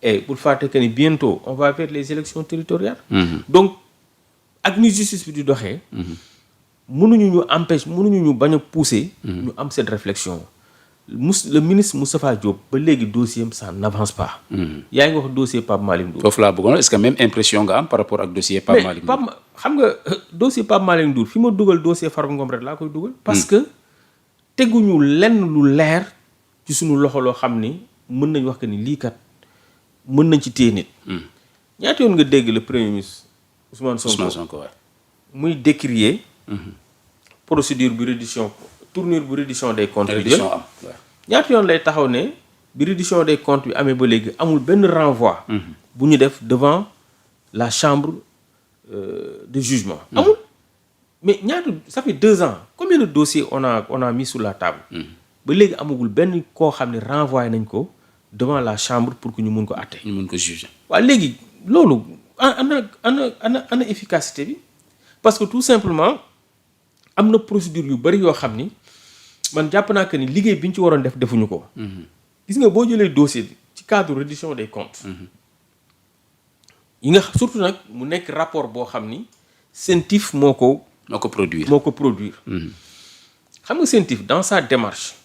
Speaker 2: et pour fàtte que ni bientôt on va vers les élections territoriales. donc ak ni justice bi di doxee. mënuñu ñu bañ a pousser. ñu am cette réflexion. le ministre Moustapha Diop ba léegi dossier am ça n'avance pas. yaa ngi wax dossier Pape Malick Ndour.
Speaker 1: foofu laa bëggoon est-ce que même impression nga am par rapport ak dossier Pape Malick Ndour.
Speaker 2: mais xam nga dossier Pape Malick Ndour fi ma dugal dossier Farba Ngom rek laa koy dugal. parce que teguñu lenn lu leer ci suñu loxo loo xam ni mën nañ wax que ni lii kat mën nañ ci téye nit. ñaata yoon nga dégg le premier ministre Ousmane Sonko
Speaker 1: waay
Speaker 2: muy décrier. procédure bu reddition tournure bu reddition des comptes.
Speaker 1: reddition am
Speaker 2: ñaata yoon lay taxaw ne bi reddition des comptes bi amee ba léegi amul benn renvoi. bu ñu def devant la chambre de jugement. amul mais ñaata ça fait 2 ans combien de dossiers on a mis sur la table. ba léegi amagul benn koo xam ne renvoyé nañ ko devant la chambre pour que ñu mun ko àtte.
Speaker 1: ñu mun ko juger.
Speaker 2: waaw léegi loolu ana efficacité bi parce que tout simplement am na procédure yu bari yoo xam ni. man jàpp naa que ni liggéey bi ñu ci waroon def defuñu ko. gis nga boo jëlee dossier bi ci cadre reddition des comptes. yi nga surtout nag mu nekk rapport boo xam ni CENTIF moo ko produire. xam nga CENTIF dans sa démarche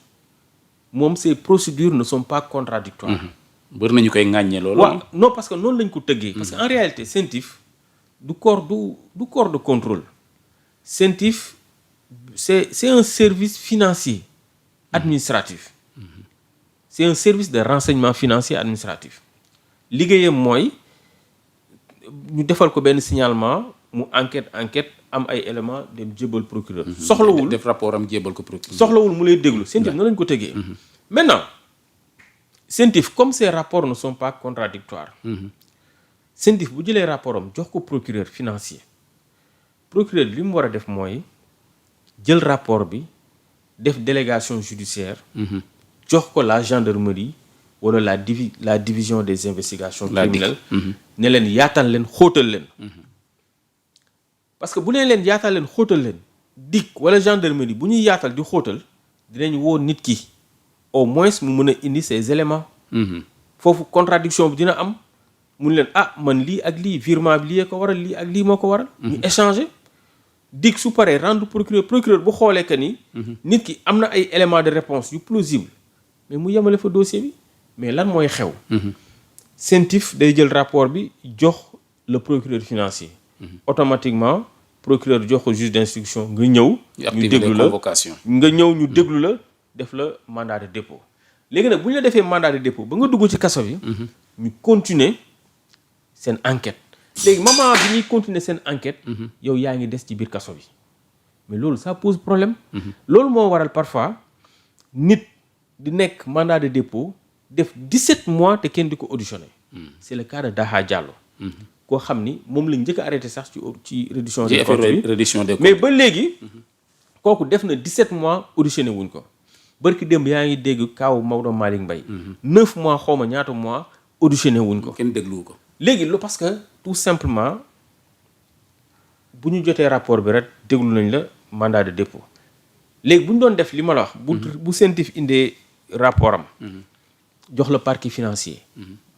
Speaker 2: moom ces procédures ne sont pas contradictoires.
Speaker 1: bari nañu koy ŋàññee loolu.
Speaker 2: waaw non parce que noonu lañ ko tëggee. parce que en réalité CENTIF du corps de contrôle. CENTIF c'est un service financier administratif. c'est un service de renseignement financier administratif liggéeyam mooy ñu defal ko benn signalement mu enquête am ay éléments dem jébal procureur. soxlawul
Speaker 1: def rapport am jébal ko procureur.
Speaker 2: soxlawul mu lay déglu CENTIF na lañ ko tegee. maintenant CENTIF comme ces rapports ne sont pas contradictoires CENTIF bu jëlee rapport am jox ko procureur financier procureur li mu war a def mooy jël rapport bi def délégation judiciaire jox ko la gendarmerie wala la division des investigations criminelles ne leen yaatal leen xóotal leen parce que bu leen yaatal leen xóotal leen DIC wala gendarmerie bu ñuy yaatal di xóotal dinañ woo nit ki au moins mu mën a indi ces éléments foofu contradiction bi dina am mun leen man lii ak lii virement bi lii ko waral lii ak lii moo ko waral ñu échanger DIC su paree rendre procureur bu xoolee que ni nit ki am na ay éléments de réponse yu plausible mais mu yemale fa dossier bi mais lan mooy xew CENTIF day jël rapport bi jox le procureur financier automatiquement procureur jox ko juge d'instruction nga ñëw ñu déglu la nga ñëw ñu déglu la def la mandat de dépôt léegi nag bu ñu la defee mandat de dépôt ba nga dugg ci kaso bi ñu continuer seen enquête léegi moment bi ñuy continuer seen enquête yow yaa ngi des ci biir kaso bi mais loolu ça pose problème loolu moo waral parfois nit di nekk mandat de dépôt def 17 mois te kenn di ko auditionné c'est le cas de Daha Diallo koo xam ni moom lañ njëkk a arrêté sax ci réduction des comptes mais ba léegi kooku def na 17 mois auditionné wuñ ko barki démb yaa ngi dégg kaaw Maodo Malick Mbaye 9 mois xawma ñaata mois auditionné wuñ ko
Speaker 1: kenn dégluwu ko
Speaker 2: léegi lu parce que tout simplement bu ñu jotee rapport bi rek déglu nañ la mandat de dépôt léegi bu ñu doon def li ma la wax bu CENTIF indee rapport am jox la parquet financier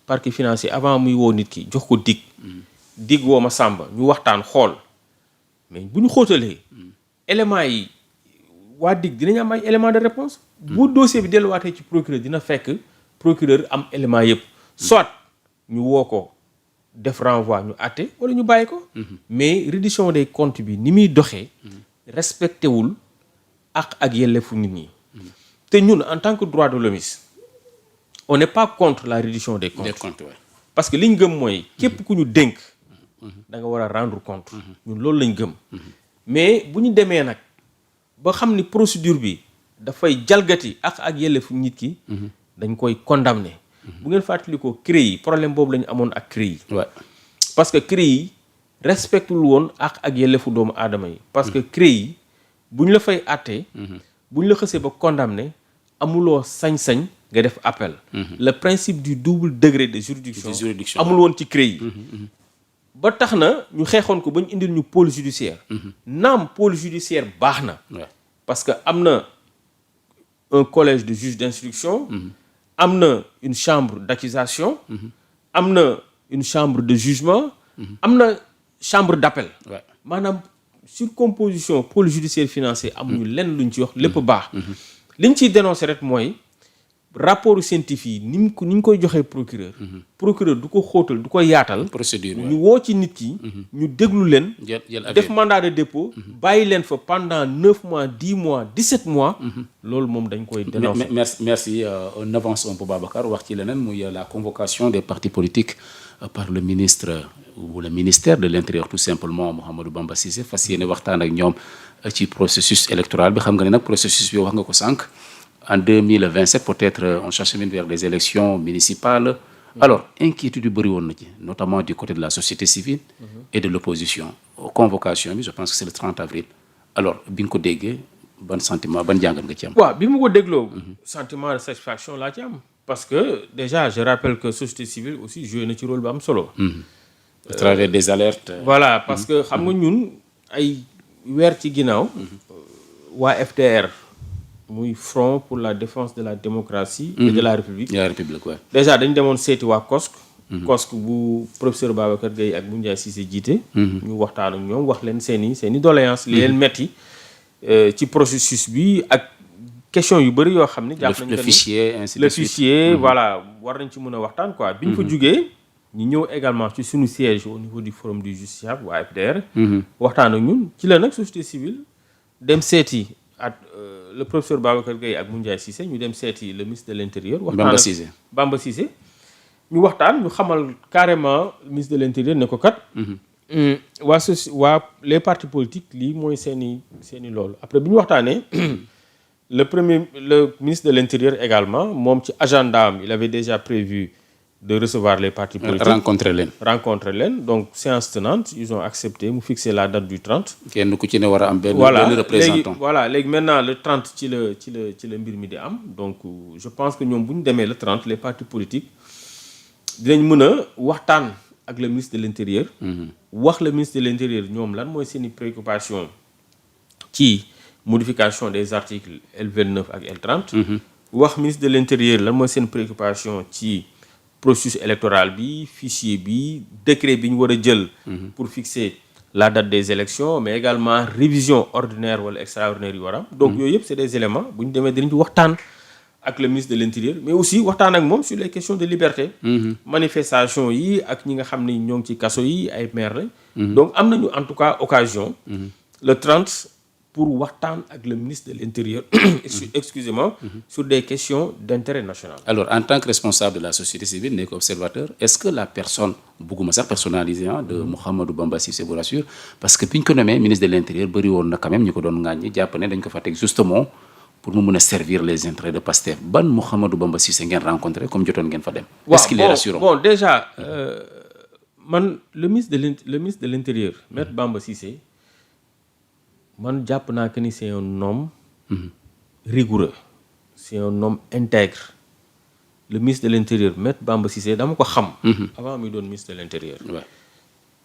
Speaker 2: parquet financier avant muy woo nit ki jox ko DIC woo ma Samba ñu waxtaan xool mais bu ñu xóotalee éléments yi waa DIC dinañ am ay éléments de réponse bu dossier bi delluwaatee ci procureur dina fekk procureur am éléments yëpp soit ñu woo ko def renvoi ñu àtte wala ñu bàyyi ko mais reddition des comptes bi ni muy doxee respecté wul ak yelleefu nit ñi te ñun en tant que droit de l'homme on n'est pas contre la reddition des comptes parce que li ñu gëm mooy képp ku ñu dénk da nga war a rendre compte ñun loolu lañ gëm mais bu ñu demee nag ba xam ni procédure bi dafay jalgati ak yelleefu nit ki dañ koy condamner bu ngeen fàttalikoo CREI yi problème boobu la ñu amoon ak CREI yi parce que CREI yi respectul woon ak yelleefu doomu aadama yi parce que CREI yi bu ñu la fay àttee bu ñu la xësee ba condamné amuloo sañ-sañ nga def appel le principe du double degré de juridiction amul woon ci CREI yi ba tax na ñu xeexoon ko ba ñu indil ñu pôle judiciaire naam pôle judiciaire baax na parce que am na un collège de juges d'instruction am na une chambre d'accusation am na une chambre de jugement am na chambre d'appel maanaam surcomposition pôle judiciaire financier amuñu lenn luñ ci wax lépp baax liñ ciy dénoncer rek mooy rapport scientifique ni ñu koy joxee procureur du ko xóotal du ko yaatal procédure ñu woo ci nit ki ñu déglu leen def mandat de dépôt bàyyi leen fa pendant 9 mois 10 mois 17 mois loolu moom dañ koy dénoncer
Speaker 1: merci on avance un peu Babacar wax ci leneen muy la convocation des partis politiques par le ministre ou le ministère de l'Intérieur tout simplement Mouhamadou Bamba Cissé fas yéene waxtaan ak ñoom ci processus électoral bi xam nga ne nag processus bi wax nga ko sànq en 2027 peut-être on s'achemine vers des élections municipales alors inquiétude yu bëri woon na ci notamment du côté de la société civile et de l'opposition convocation bi je pense que c'est le 30 avril alors bi nga ko déggee ban sentiment ban jàngat nga ci am
Speaker 2: waaw bi mu ko dégloo sentiment de satisfaction laa ci am parce que déjà je rappelle que société civile aussi joué na ci rôle bu am solo
Speaker 1: à travers des alertes
Speaker 2: voilà parce que xam nga ñun ay weer ci ginnaaw waa FDR muy Front pour la défense de la démocratie et de la République déjà dañ demoon seeti waa COSC bu professeur Babacar Gueye ak bu Ndiaye Cissé jiite ñu waxtaan ak ñoom wax leen seeni doléance li leen metti ci processus bi ak question yu bëri yoo xam ne jàpp nañ le fichier voilà war nañ ci mën a waxtaan quoi bi ñu fa jugee ñu ñëw également ci suñu siège au niveau du forum du justiciable waa FDR waxtaan ak ñun ci la nag société civile dem seeti le professeur Babacar Gueye ak Moundiaye Cissé ñu dem seeti le ministre de l'Intérieur.
Speaker 1: Bamba Cissé
Speaker 2: Bamba Cissé ñu waxtaan ñu xamal carrément ministre de l'Intérieur ne ko kat. waa les partis politiques lii mooy seeni loolu après bi ñu waxtaanee. le ministre de l'Intérieur également moom ci agenda am il avait déjà prévu de recevoir les partis politiques. rencontrer leen donc séance tenante ils ont accepté mu fixer la date du 30.
Speaker 1: kenn ku ci ne war a am benn représentant.
Speaker 2: léegi maintenant le 30 ci la mbir mi di am donc je pense que ñoom bu ñu demee le 30 les partis politiques dinañ mën a waxtaan ak le ministre de l'Intérieur. wax le ministre de l'Intérieur ñoom lan mooy seeni préoccupation ci modification des articles L29 ak L30. wax ministre de l'Intérieur lan mooy seen préoccupation ci processus électoral bi fichier bi décret bi ñu war a jël. pour fixer la date des élections mais également révision ordinaire wala extraordinaire yu war a am. donc yooyu yëpp c'est des éléments bu ñu demee dinañ ci waxtaan ak le ministre de l'Intérieur mais aussi waxtaan ak moom sur les questions de liberté. manifestation yi ak ñi nga xam ne ñoo ngi ci kaso yi ay maire lañ. donc am nañu en tout cas occasion. le 30 pour waxtaan ak le ministre de l'Intérieur excusez-moi sur des questions d'intérêt national.
Speaker 1: Alors en tant que responsable de la société civile nekk observateur est-ce que la personne bugguma sax personnalisée de Mouhamadou Bamba Cissé vous rassure parce que bi ñu ko nommé ministre de l'Intérieur bëri woon na quand même ñu ko doon ŋàññi jàpp ne dañ ko fa teg justement pour mu mën a servir les intérêts de Pastef ban Mouhamadou Bamba Cissé ngeen rencontré comme jotoon ngeen fa dem. Est-ce qu'il est rassurant?
Speaker 2: Bon déjà man le ministre de l'Intérieur Maître Bamba Cissé man jàpp naa que ni c'est un homme rigoureux c'est un homme intègre le ministre de l'Intérieur Maître Bamba Cissé dama ko xam avant muy doon ministre de l'Intérieur.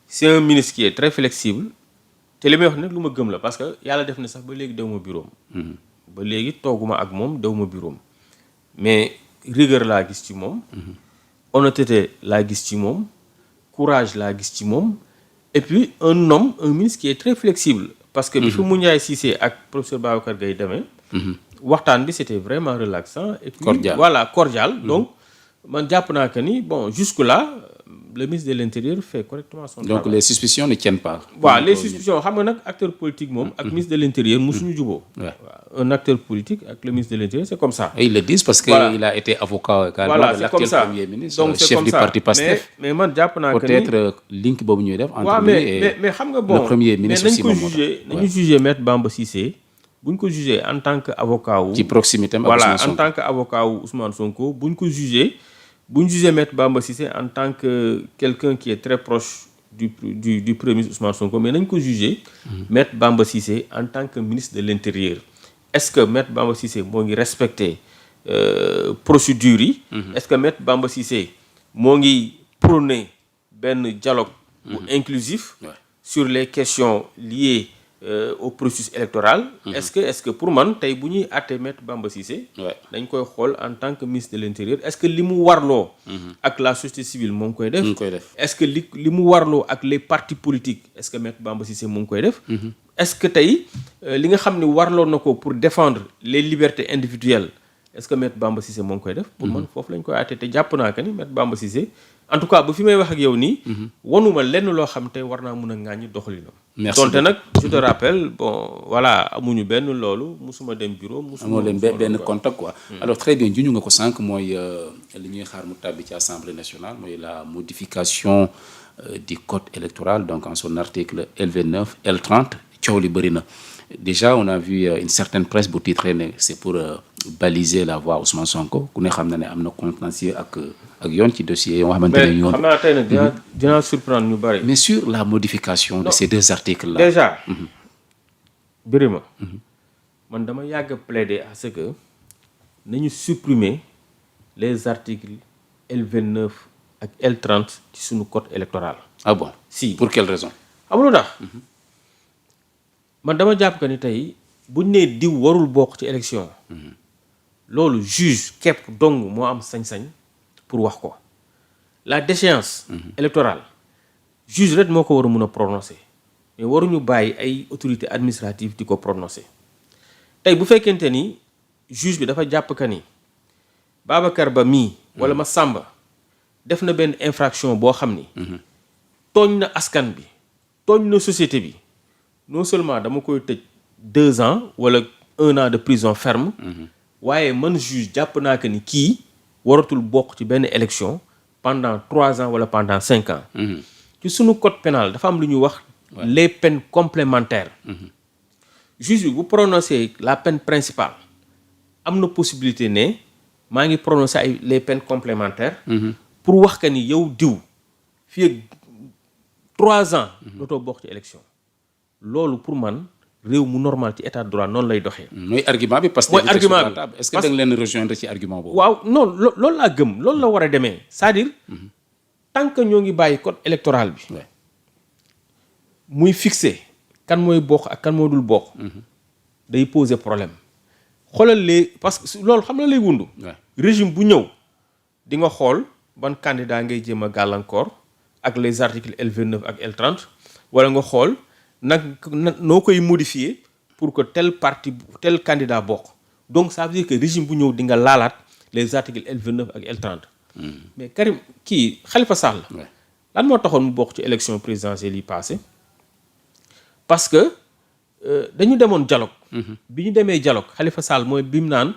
Speaker 2: C'est un ministre qui est très flexible te li may wax nag lu ma gëm la parce que yàlla def na sax ba léegi dew ma bureau ba léegi tooguma ak moom dew ma bureau mais rigueur laa gis ci moom honnêteté laa gis ci moom courage laa gis ci moom et puis un ministre qui est très flexible parce que bi fi Moundiaye Cissé ak professeur Babacar Gueye demee waxtaan bi c'était vraiment relaxant et puis cordial donc man jàpp naa que ni bon jusque là le ministre de l'Intérieur fait correctement son travail.
Speaker 1: Donc les suspicions ne tiennent pas.
Speaker 2: Les suspicions xam nga nag acteur politique moom ak ministre de l'Intérieur musuñu juboo. Un acteur politique ak le ministre de l'Intérieur c'est comme ça.
Speaker 1: Et ils le disent parce que il a été avocat également de l'actuel premier ministre,
Speaker 2: donc
Speaker 1: chef du parti Pastef.
Speaker 2: mais man jàpp naa que ni
Speaker 1: peut-être link boobu ñuy def entre lui et
Speaker 2: mais xam nga bon
Speaker 1: le premier ministre aussi moom
Speaker 2: nañu juger Maître Bamba Cissé bu ñu ko jugé en tant que avocat wu.
Speaker 1: ci proximité am
Speaker 2: en tant que avocat wu Ousmane Sonko bu ñu ko jugé. bu ñu jugee Maître Bamba Cissé en tant que quelqu'un qui est très proche du premier ministre Ousmane Sonko mais nañ ko jugé Maître Bamba Cissé en tant que ministre de l'Intérieur est-ce que Maître Bamba Cissé moo ngi respecter procédures yi est-ce que Maître Bamba Cissé moo ngi prôner benn dialogue bu inclusif sur les questions liées au processus électoral. Est-ce que pour man tey bu ñuy àtte Maître Bamba Cissé dañ koy xool en tant que ministre de l'Intérieur est-ce que li mu warloo ak la société civile moo ngi koy def est-ce que li mu warloo ak les partis politiques est-ce que Maître Bamba Cissé moo ngi koy def est-ce que tey li nga xam ne warloo na ko pour défendre les libertés individuelles est-ce que Maître Bamba Cissé moo ngi koy def pour man foofu lañ koy àtte te jàpp naa que ni Maître Bamba Cissé en tout cas ba fi may wax ak yow nii wanuma lenn loo xam te war naa mun a ŋàññi doxalinam. donte nag je te rappelle bon voilà amuñu benn loolu musuma dem bureau
Speaker 1: amoo leen benn contact quoi. Alors très bien juñu nga ko sànq mooy li ñuy xaar mu tàbbi ci Assemblée nationale mooy la modification du code électoral donc en son article L29 L30 coow li bëri na déjà on a vu une certaine presse bu titré ne c'est pour baliser la voie Ousmane Sonko ku ne xam na ne am na contentieux ak yoon ci dossier yoo xamante ne yoon.
Speaker 2: xam naa tey nag dinaa surprendre ñu bari.
Speaker 1: mais sur la modification de ces deux articles là.
Speaker 2: déjà Birima man dama yàgg a plaider à ce que nañu supprimer les articles L29 ak L30 ci suñu code électoral.
Speaker 1: Ah bon?
Speaker 2: Si.
Speaker 1: Pour quelle raison?
Speaker 2: amul tax man dama jàpp que ni tey buñ nee diw warul bokk ci élection. loolu juge képp dong moo am sañ-sañ pour wax ko la déchéance électorale juge rek moo ko war a mun a prononcer mais waruñu bàyyi ay autorités administratives di ko prononcer tey bu fekkente ni juge bi dafa jàpp que ni Babacar Ba mii wala ma Samba def na benn infraction boo xam ni tooñ na askan bi tooñ na société bi non seulement dama koy tëj 2 ans wala 1 an de prison ferme. waaye man juge jàpp naa que ni kii waratul bokk ci benn élection pendant 3 ans wala pendant 5 ans. ci sunu code pénal dafa am lu ñuy wax. les peines complémentaires. juge bi bu prononcer la peine principale am na possibilité ne maa ngi prononcer ay les peines complémentaires. pour wax que ni yow diw fii ak 3 ans. dootoo bokk ci élection. loolu pour man réew mu normal ci état de droit noonu lay doxee.
Speaker 1: mooy argument bi parce que.
Speaker 2: mooy argument bi
Speaker 1: est-ce que da nga leen rejoindre ci argument boobu.
Speaker 2: waaw non loolu laa gëm loolu la war a demee c'est-à-dire. tant que ñoo ngi bàyyi code électoral bi. muy fixé kan mooy bokk ak kan moo dul bokk. day poser problème. xoolal les parce que loolu xam na lay wundu. régime bu ñëw di nga xool ban candidat ngay jéem a gàllankoor ak les articles L29 ak L30 wala nga xool nag noo koy modifier pour que tel parti tel candidat bokk donc ça veut dire que régime bu ñëw di nga laalaat les articles L29 ak L30. mais Karim kii Khalifa Sall. lan moo taxoon mu bokk ci élection présidentielle yi passé parce que dañu demoon dialogue. bi ñu demee dialogue Khalifa Sall mooy bi mu naan.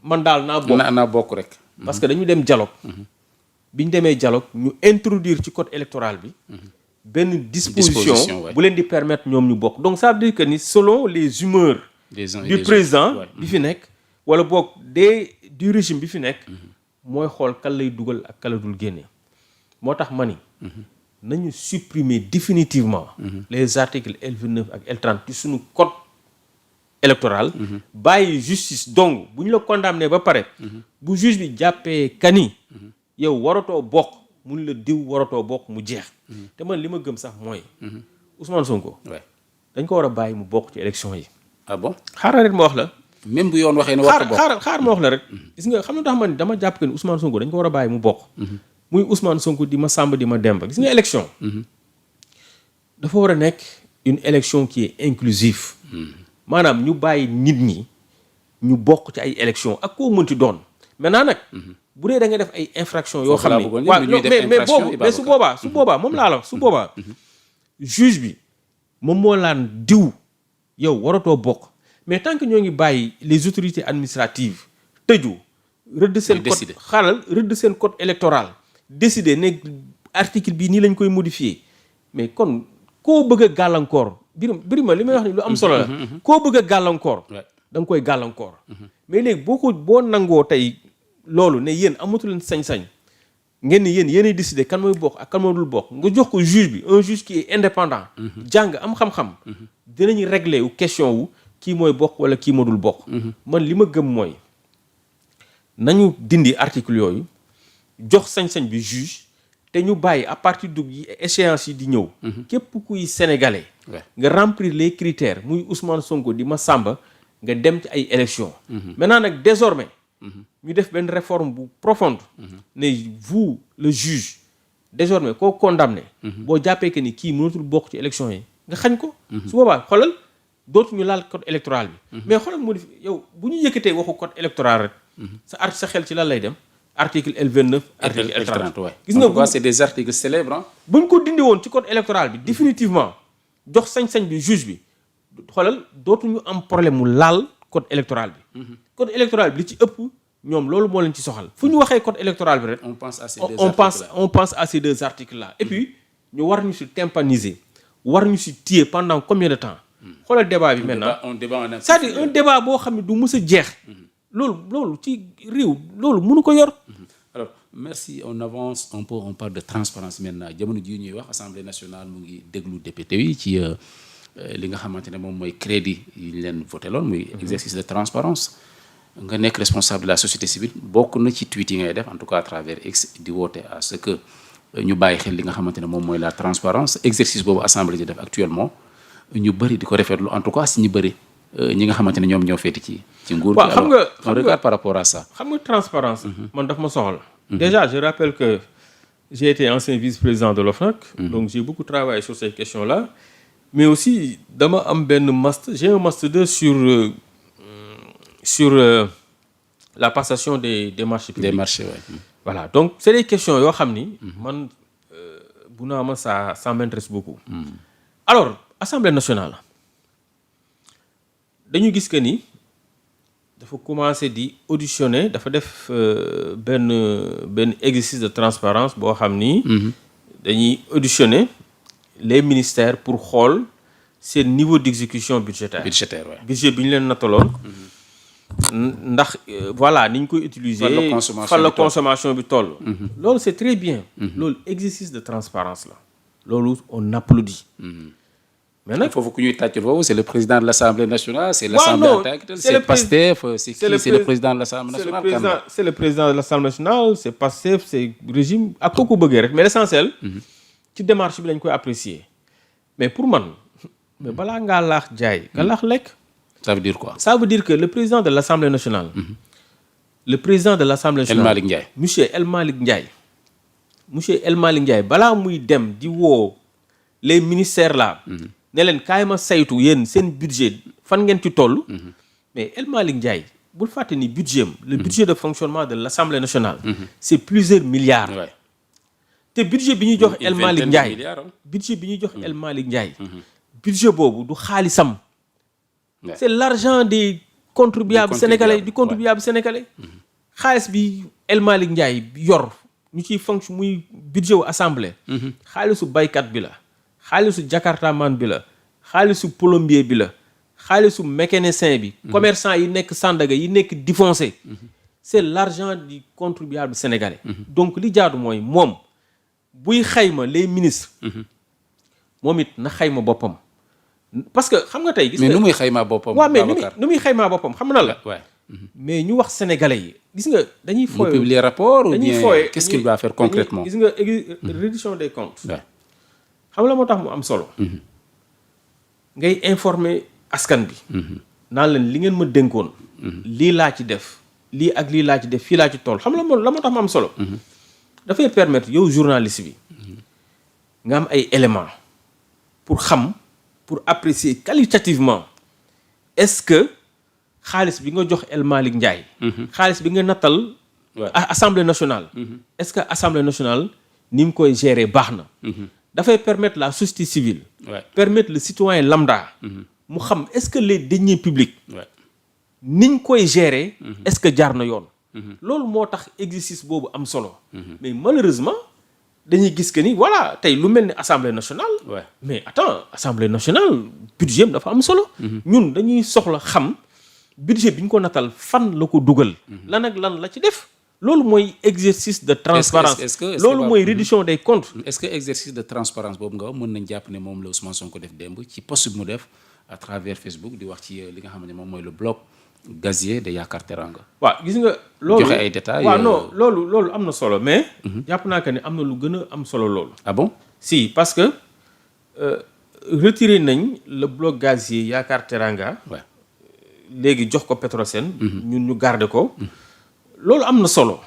Speaker 2: man daal naa bokk
Speaker 1: rek.
Speaker 2: parce que dañu dem dialogue. bi ñu demee dialogue ñu introduire ci code électoral bi. benn disposition bu leen di permettre ñoom ñu bokk donc ça veut dire que ni selon les humeurs. du président bi fi nekk. wala boog du régime bi fi nekk. mooy xool kan lay dugal ak kan la dul génne. moo tax ma ni. nañu supprimer définitivement. les articles L29 ak L30 ci suñu code électoral. bàyyi justice donc bu ñu la condamné ba pare. bu juge bi jàppee kani. yow waratoo bokk mun la diw waratoo bokk mu jeex. te man li ma gëm sax mooy. Ousmane Sonko. dañ ko war a bàyyi mu bokk ci élection yi.
Speaker 1: ah bon
Speaker 2: xaaral rek ma wax la.
Speaker 1: même bu yoon waxee ne war a bokk
Speaker 2: xaar ma wax la rek. gis nga xam nga tax man dama jàpp que ni Ousmane Sonko dañ ko war a bàyyi mu bokk. muy Ousmane Sonko di ma Samba di ma Demba gis nga élection. dafa war a nekk une élection qui est inclusive. maanaam ñu bàyyi nit ñi ñu bokk ci ay élection ak koo mënti doon maintenant nag. bu dee da nga def ay infraction yoo xam ne waaw mais boobu mais su boobaa moom laa la wax su boobaa. juge bi moom moo laan diw yow waratoo bokk mais tant que ñoo ngi bàyyi les autorités administratives tëju. rëdd seen code rëdd seen code électoral. décider ne article bii nii lañ koy modifier mais kon koo bëgg a gàllankoor birima li may wax ni lu am solo la. koo bëgg a gàllankoor. da nga koy gàllankoor. mais léegi boo nangoo tey loolu ne yéen amatu leen sañ-sañ ngeen ni yéenay décider kan mooy bokk ak kan moo dul bokk nga jox ko juge bi un juge qui est indépendant. jàng am xam-xam. dinañu régler wu question wu kii mooy bokk wala kii moo dul bokk. man li ma gëm mooy nañu dindi article yooyu. jox sañ-sañ bi juge te ñu bàyyi à partir de échéance yi di ñëw. képp kuy sénégalais. nga remplir les critères muy Ousmane Sonko di Massamba nga dem ci ay élections. maintenant nag désormais ñu def benn réforme bu profonde. ne vous le juge désormais koo condamné. boo jàppee que ni kii mënatul bokk ci élections yi nga xañ ko. su boobaa xoolal dootuñu laal code électoral bi. mais xoolal moo def yow bu ñu yëkkatee waxu code électoral rek. sa xel ci lan lay dem. article L29 article L30
Speaker 1: gis nga c'est des articles célèbres.
Speaker 2: bu ñu ko dindi woon ci code électoral bi définitivement jox sañ-sañ bi juge bi xoolal dootuñu am problème mu laal code électoral bi. code électoral bi li ci ëpp ñoom loolu moo leen ci soxal fu ñu waxee code électoral bi rek. on pense à ces deux articles là. et puis ñu war ñu si tympaniser war ñu si téye pendant combien de temps. xoolal débat bi maintenant c'est-à-dire un débat boo xam ne du mës a jeex. loolu ci réew loolu mënu ko yor.
Speaker 1: alors merci on avance un peu on parle de transparence maintenant jamono jii ñuy wax assemblée nationale mu ngi déglu député yi ci li nga xamante ne moom mooy crédit yi ñu leen voté loon muy exercice de transparence nga nekk responsable de la société civile bokk na ci tweet yi ngay def en tout cas à travers X di woote à ce que ñu bàyyi xel li nga xamante ne moom mooy la transparence exercice boobu assemblée di def actuellement ñu bëri di ko rafetlu en tout cas si ñu bëri ñi nga xamante ne ñoom ñoo féeti ci nguur gi.
Speaker 2: xam nga
Speaker 1: on regarde par rapport à ça.
Speaker 2: xam nga transparence man daf ma soxal. déjà je rappelle que j'ai été ancien vice-président de l'OFNAC. donc j'ai beaucoup travaillé sur ces questions-là. mais aussi dama am benn master j'ai un master 2 sur la passation des marchés publics.
Speaker 1: des marchés ouais.
Speaker 2: voilà donc c'est des questions yoo xam ni. man bu naa ma ça m'intéresse beaucoup. alors Assemblée nationale dañu gis que ni dafa commencé di auditionner dafa def benn exercice de transparence boo xam ni dañuy auditionner les ministères pour xool seen niveau d'exécution budgétaire
Speaker 1: ouais.
Speaker 2: budget bi ñu leen nataloon ndax voilà ni ñu koy utiliser fan la consommation bi toll loolu c'est très bien loolu exercice de transparence la loolu on applaudit mais nag
Speaker 1: foofu ku ñuy tàccul foofu c'est le président de l'Assemblée nationale c'est l'Assemblée en tant que telle c'est Pastef c'est qui c'est le président de l'Assemblée nationale
Speaker 2: c'est le président de l'Assemblée nationale c'est Pastef c'est régime ak kooku bëggee rek mais l'essentiel ci démarche bi lañ koy apprécier mais pour man mais balaa ngaa laax jaay nga laax lekk.
Speaker 1: Ça veut dire quoi?
Speaker 2: Ça veut dire que le président de l'Assemblée nationale le président de l'Assemblée nationale
Speaker 1: El Malick Ndiaye
Speaker 2: monsieur El Malick Ndiaye balaa muy dem di woo les ministères là ne leen kaay ma saytu yéen seen budget fan ngeen ci toll mais El Malick Ndiaye bul fàtte ni budget am le budget de fonctionnement de l'Assemblée nationale c'est plusieurs milliards te budget bi ñuy jox El Malick Ndiaye budget bi ñuy jox El Malick Ndiaye budget boobu du xaalisam c'est l'argent des contribuables sénégalais du contribuable sénégalais xaalis bi El Malick Ndiaye yor ñu ciy fonction muy budget wu assemblée xaalisu baykat bi la xaalisu jakartaman bi la xaalisu plombier bi la xaalisu mécanicien bi commerçant yi nekk Sandaga yi nekk Difoncé c'est l'argent du contribuable sénégalais donc li jaadu mooy moom buy xayma les ministres moom it na xayma boppam parce que xam nga tey gis nga
Speaker 1: mais nu muy xaymaa boppam
Speaker 2: waaw mais nu muy xaymaa boppam xam na la mais ñu wax sénégalais yi gis nga dañuy
Speaker 1: mu publier rapport ou bien qu'est-ce qu'il va faire concrètement
Speaker 2: gis nga reddition des comptes xam la moo tax mu am solo ngay informer askan bi naan leen li ngeen ma dénkoon lii laa ci def lii ak lii laa ci def fii laa ci tool xam la moo tax mu am solo dafay permettre yow journaliste bi nga am ay éléments pour apprécier qualitativement est-ce que xaalis bi nga jox El Malick Ndiaye xaalis bi nga nattal Assemblée nationale est-ce que Assemblée nationale ni mu koy gérer baax na dafay permettre la société civile permettre le citoyen lambda mu xam est-ce que les deniers publics niñ koy gérer est-ce que jaar na yoon loolu moo tax exercice boobu am solo mais malheureusement dañuy gis que ni voilà tey lu mel ni Assemblée nationale mais attends Assemblée nationale budget dafa am solo ñun dañuy soxla xam budget bi ñu ko natal fan la ko dugal lan ak lan la ci def loolu mooy exercice de transparence loolu mooy reddition des comptes
Speaker 1: est-ce que exercice de transparence boobu nga wax mën nañ jàpp ne moom la Ousmane Sonko def démb ci post bi mu def à travers Facebook di wax ci li nga xam ne moom mooy le bloc gazier de Yaakaar Teranga
Speaker 2: waaw gis nga loolu
Speaker 1: joxe ay détails
Speaker 2: waaw non loolu am na solo mais jàpp naa que ne am na lu gën a am solo loolu
Speaker 1: ah bon
Speaker 2: si parce que retiré nañ le bloc gazier Yaakaar Teranga léegi jox ko Petrosen ñun ñu garder ko loolu am na solo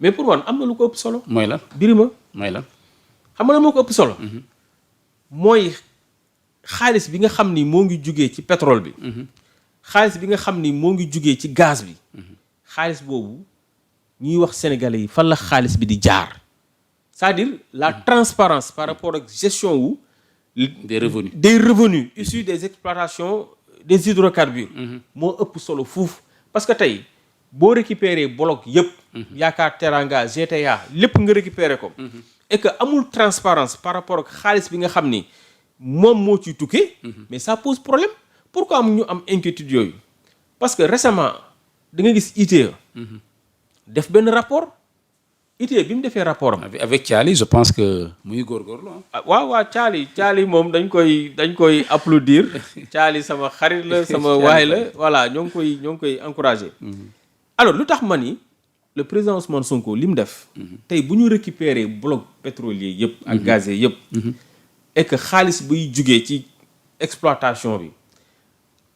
Speaker 2: mais pour man am na lu ko ëpp solo
Speaker 1: mooy lan
Speaker 2: Birima
Speaker 1: mooy lan
Speaker 2: xam nga la moo ko ëpp solo mooy xaalis bi nga xam ni moo ngi jugee ci pétrole bi xaalis bi nga xam ni moo ngi jugee ci gaz bi xaalis boobu ñuy wax sénégalais yi fan la xaalis bi di jaar c'est-à-dire la transparence par rapport ak gestion wu des revenus issus des exploitations des hydrocarbures moo ëpp solo fuuf parce que tey boo récupérer bloc yëpp Yaakaar Teranga GTA lépp nga récupérer ko et que amul transparence par rapport ak xaalis bi nga xam ni moom moo ciy tukkee mais ça pose problème pourquoi ñu am inquiétude yooyu parce que récemment da nga gis ITIE def benn rapport ITIE bi mu defee rapport am
Speaker 1: avec Thiali je pense que muy góorgóorlu
Speaker 2: waaw Thiali moom dañ koy applaudir Thiali sama xarit la sama waay la voilà ñoo ngi koy encourager alors lu tax ma ni le président Ousmane Sonko li mu def tey bu ñu récupérer bloc pétrolier yëpp ak gazier yëpp et que xaalis buy jugee ci exploitation bi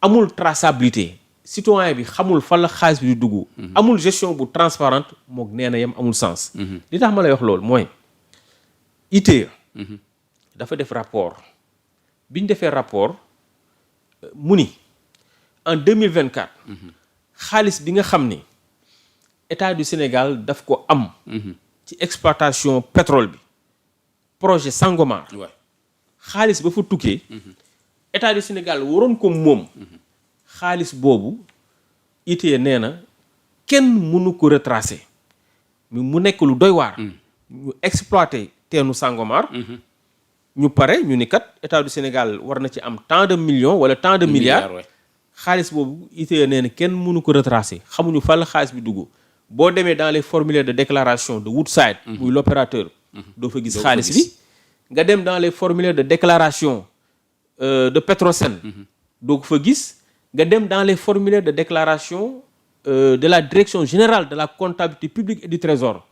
Speaker 2: amul traçabilité citoyen bi xamul fan la xaalis bi di dugg amul gestion bu transparente mook nee na yam amul sens li tax ma lay wax loolu mooy ITIE dafa def rapport bi ñu defee rapport mu ni en 2024 xaalis bi nga xam ni État du Sénégal daf ko am ci exploitation pétrole bi projet Sangomar xaalis ba fa tukkee État du Sénégal waroon ko moom xaalis boobu ITIE nee na kenn mënu ko retracer mu nekk lu doy waar. ñu exploité teenu Sangomar. ñu pare ñu ni kat état du Sénégal war na ci am tant de millions wala tant de milliards. xaalis boobu ITIE nee na kenn mënu ko retracer xamuñu fan la xaalis bi dugg. boo demee dans les formulaires de déclaration de Woodside. muy l'opérateur. doo fa gis xaalis bi. nga dem dans les formulaires de déclaration de Petrosen. doo ko fa gis. nga dem dans les formulaires de déclaration de la direction générale de la comptabilité publique et du trésor.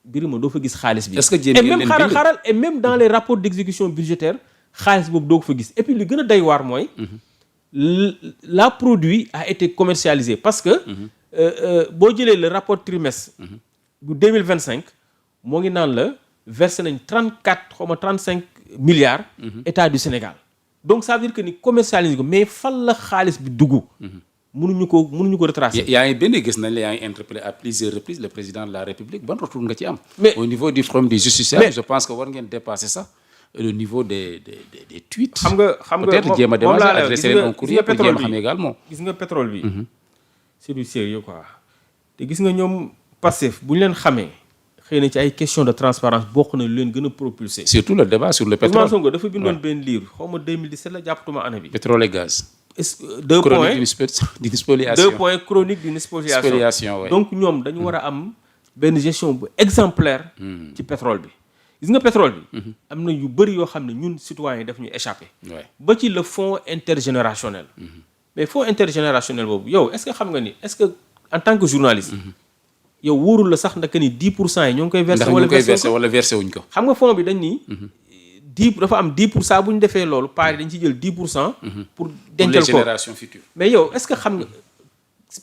Speaker 2: Birima doo fa gis xaalis bi.
Speaker 1: est-ce que jéem ngeen leen
Speaker 2: xaaral et même dans les rapports d'exécution budgétaire xaalis boobu doo ko fa gis et puis li gën a doy waar mooy. la produit a été commercialisé parce que. boo jëlee le rapport trimestre. bu 2025 moo ngi naan la versé nañ 35 milliards. état du Sénégal. donc ça veut dire que ni commercialisé ko mais fan la xaalis bi dugg. mënuñu ko retracer.
Speaker 1: yaa ngi benn gis nañ la yaa ngi interpellé à plusieurs reprises le président de la République ban retour nga ci am.
Speaker 2: mais
Speaker 1: au niveau du forum des justiciables je pense que war ngeen dépasser ça le niveau des tweets.
Speaker 2: xam nga
Speaker 1: peut-être jéem a démarrer adresser leen un courrier pour jéem a xam également.
Speaker 2: gis nga pétrole bi. c'est du sérieux quoi. te gis nga ñoom Pastef bu ñu leen xamee xëy na ci ay questions de transparence bokk na lu leen gën a propulser.
Speaker 1: surtout le débat sur le pétrole.
Speaker 2: Ousmane Sonko dafa bindoon benn livre xaw ma 2017 la jàppatuma année bi.
Speaker 1: pétrole et gaz.
Speaker 2: deux points
Speaker 1: d'une spoliation.
Speaker 2: 2 points chronique d'une spoliation.
Speaker 1: Ouais.
Speaker 2: donc ñoom dañu war a am benn gestion bu exemplaire. ci pétrole bi. gis nga pétrole bi. am na yu bëri yoo xam ne ñun citoyens yi daf ñu échappé. ba ci le fonds intergénérationnel. mais fonds intergénérationnel boobu yow est-ce que xam nga ni est-ce que en tant que journaliste. yow wóorul la sax ndaka ni 10% yi ñoo ngi koy versé.
Speaker 1: wala versé wuñ ko.
Speaker 2: xam nga fonds bi dañ ni. dafa am 10% bu ñu defee loolu paa yi dañ ci jël 10%. pour dencal ko
Speaker 1: les générations futures.
Speaker 2: mais yow est-ce que xam nga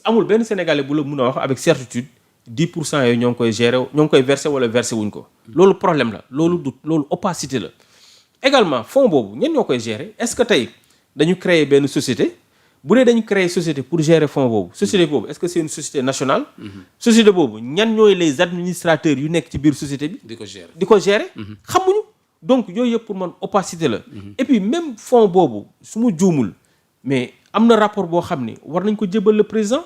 Speaker 2: amul benn Sénégalais bu la mun a wax avec certitude 10% yooyu ñoo ngi koy gérer ñoo ngi koy versé wala versé wuñ ko. loolu problème la loolu opacité la. également fonds boobu ñenn ñoo koy gérer est-ce que tey dañu créer benn société. bu dee dañu créer société pour gérer fonds boobu société boobu est-ce que c'est une société nationale. société boobu ñan ñooy les administrateurs yu nekk ci biir société bi. di ko gérer xamuñu. donc yooyu yëpp pour man opacité la. et puis même fonds boobu su ma juumul mais am na rapport boo xam ni war nañ ko jébal le président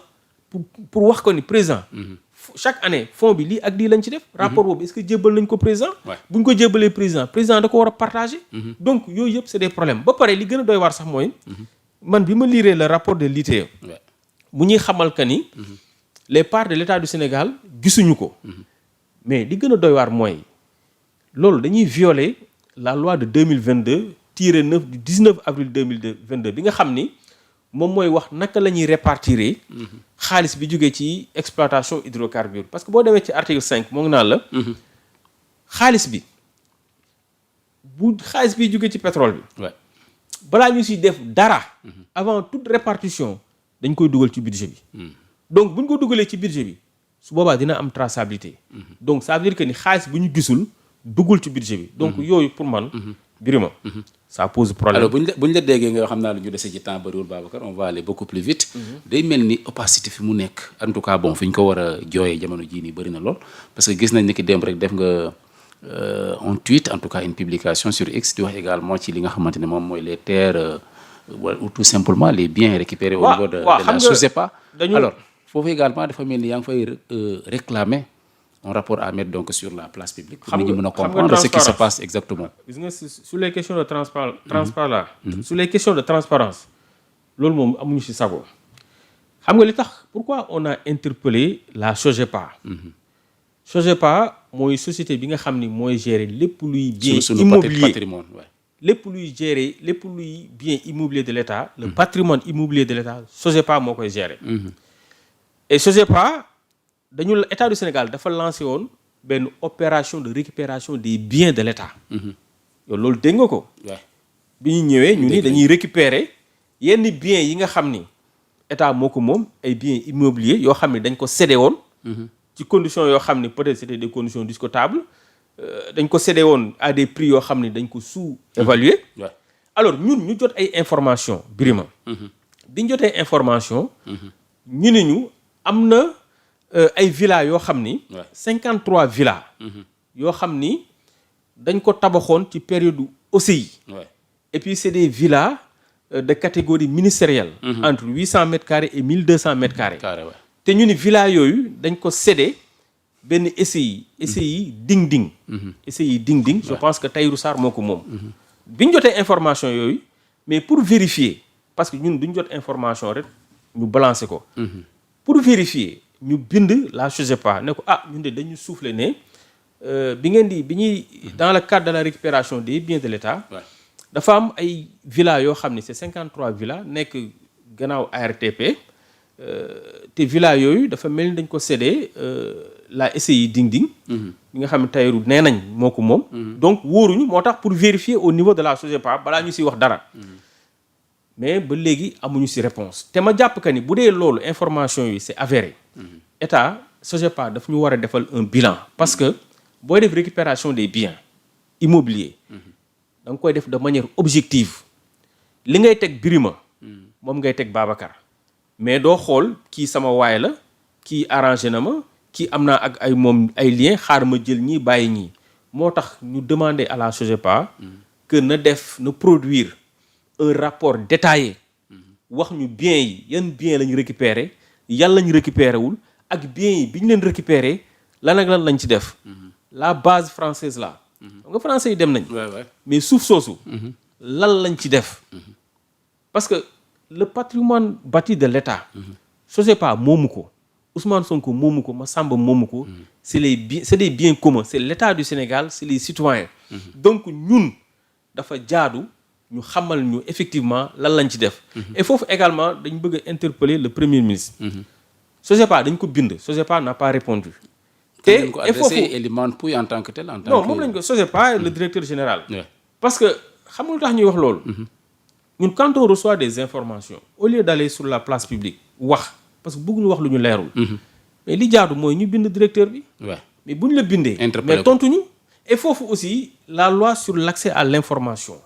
Speaker 2: pour wax ko ni président. chaque année fonds bi lii ak lii lañ ci def. rapport boobu est-ce que jébal nañ ko président. bu ñu ko jébalee président da ko war a partager. donc yooyu yëpp c'est des problèmes ba pare li gën a doy waar sax mooy. man bi ma liiree le rapport de l'ITIE bu ñuy xamal que ni les parts de l'État du Sénégal gisuñu ko mais li gën a doy waar mooy loolu dañuy violer la loi de 2022-9 du 19 avril 2022 bi nga xam ni moom mooy wax naka la ñuy répartir xaalis bi jógee ci exploitation hydrocarbures parce que boo demee ci article 5 moo ngi naan la xaalis bi jógee ci pétrole bi balaa ñu si def dara avant toute répartition dañ koy dugal ci budget bi donc bu ñu ko dugalee ci budget bi su boobaa dina am traçabilité donc ça veut dire que ni xaalis bu ñu gisul duggul ci budget bi donc yooyu pour man Birima ça pose problème.
Speaker 1: alors bu ñu la déggee nga xam naa lu ñu dese ci temps bariwul Babacar on va aller beaucoup plus vite day mel ni opacité fi mu nekk en tout cas bon fi ñu ko war a jooyee jamono jii nii bëri na lool parce que gis nañ ni ki démb rek def nga un tweet en tout cas une publication sur X di wax également ci li nga xamante ne moom mooy les terres ou tout simplement les biens récupérés au niveau de la SOGEPA. alors foofu également dafa mel ni yaa ngi fay réclamer un rapport à mettre donc sur la place publique pour nit ñi mën a comprendre ce qui se passe exactement.
Speaker 2: gis nga sur les questions de transparence sur les questions de transparence loolu moom amuñu ci sago xam nga li tax pourquoi on a interpellé la SOGEPA. SOGEPA mooy société bi nga xam ni mooy gérer lépp luy bien immobilier lépp luy gérer lépp luy bien immobilier de l'État le patrimoine immobilier de l'État SOGEPA moo koy gérer et SOGEPA dañu État du Sénégal dafa lancé woon benn opération de récupération des biens de l'État yow loolu dégg nga ko bi ñu ñëwee ñu ni dañuy récupérer yenn biens yi nga xam ni État moo ko moom ay biens immobiliers yoo xam ni dañ ko cédé woon ci conditions yoo xam ni peut-être c'était des conditions discutables dañ ko cédé woon à des prix yoo xam ni dañ ko sous-évalué alors ñun ñu jot ay information Birima bi ñu jotee information ñu ne ñu am na ay villas yoo xam ni 53 villas yoo xam ni dañ ko tabaxoon ci période OCI et puis c'est des villas de catégorie ministérielle. Entre 800 mètres carrés et 1200 mètres carrés.
Speaker 1: Carré, ouais.
Speaker 2: te ñu ni villa yooyu dañ ko cédé benn SCI Ding-Ding. SCI Ding-Ding je pense que Tahirou Sarr moo ko moom. bi ñu jotee information yooyu mais pour vérifier parce que ñun duñ jot information rek ñu balancer ko. pour vérifier ñu bind la SOGEPA ne ko ñun de dañu soufflé ne bi ñuy dans le cadre de la récupération des biens de l'État. dafa am ay villas yoo xam ne c'est 53 villas nekk gannaaw ARTP te villas yooyu dafa mel ni dañ ko cédé la SCI Ding-Ding. bi nga xam ne Tahirou nee nañ moo ko moom. donc wóoruñu moo tax pour vérifier au niveau de la SOGEPA balaa ñu si wax dara. mais ba léegi amuñu si réponse te ma jàpp que ni bu dee loolu information yi c'est avéré. état SOGEPA daf ñu war a defal un bilan parce que booy def récupération des biens immobiliers. da nga koy def de manière objective li ngay teg Birima moom ngay teg Babacar mais doo xool kii sama waay la kii arrangé na ma kii am naa ak ay moom ay lien xaar ma jël ñii bàyyi ñii moo tax ñu demander à la SOGEPA que na produire un rapport détaillé wax ñu biens yi yan biens la ñu récupéré yan la ñu récupéré wul ak biens yi bi ñu leen récupéré lan ak lan lañ ci def la base française là xam nga français yi dem nañ mais suuf soosu lan lañ ci def parce que le patrimoine bâti de l'État SOGEPA moomu ko Ousmane Sonko moomu ko Massamba moomu ko c'est des biens communs c'est l'État du Sénégal c'est les citoyens donc ñun dafa jaadu ñu xamal ñu effectivement lan lañ ci def et foofu également dañ bëgg a interpeller le premier ministre SOGEPA dañ ko bind SOGEPA n'a pas répondu
Speaker 1: te foofu Elimane Pouye en tant que tel
Speaker 2: non moom lañ ko SOGEPA le directeur général parce que xam nga lu tax ñuy wax loolu ñun quand on reçoit des informations au lieu d'aller sur la place publique wax parce que bëgguñu wax lu ñu leerul mais li jaadu mooy ñu bind directeur bi mais bu ñu la bindee mais tontuñu et foofu aussi la loi sur l'accès à l'information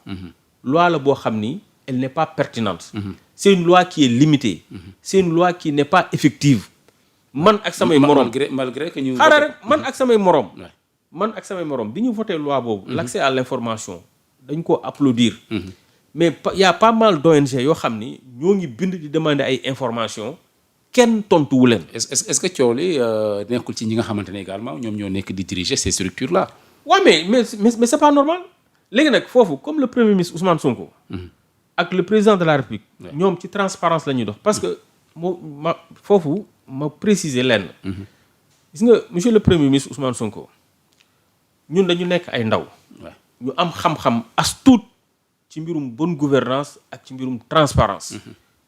Speaker 2: loi la boo xam ni elle n'est pas pertinente c'est une loi qui est limitée c'est une loi qui n'est pas effective man ak samay morom
Speaker 1: malgré que ñu
Speaker 2: xaaral rek man ak samay morom bi ñu voté loi boobu l'accès à l'information dañ ko applaudir mais y a pas mal d'ONG yoo xam ni ñoo ngi bind di demander ay information kenn tontuwu leen
Speaker 1: est-ce que coow li nekkul ci ñi nga xamante ne également ñoom ñoo nekk di diriger ces structures là
Speaker 2: waaw mais c'est pas normal léegi nag foofu comme le premier ministre Ousmane Sonko ak le président de la République ñoom ci transparence la ñuy dox parce que foofu ma préciser lenn gis nga monsieur le premier ministre Ousmane Sonko ñun dañu nekk ay ndaw ñu am xam-xam as tuut ci mbirum bonne gouvernance ak ci mbirum transparence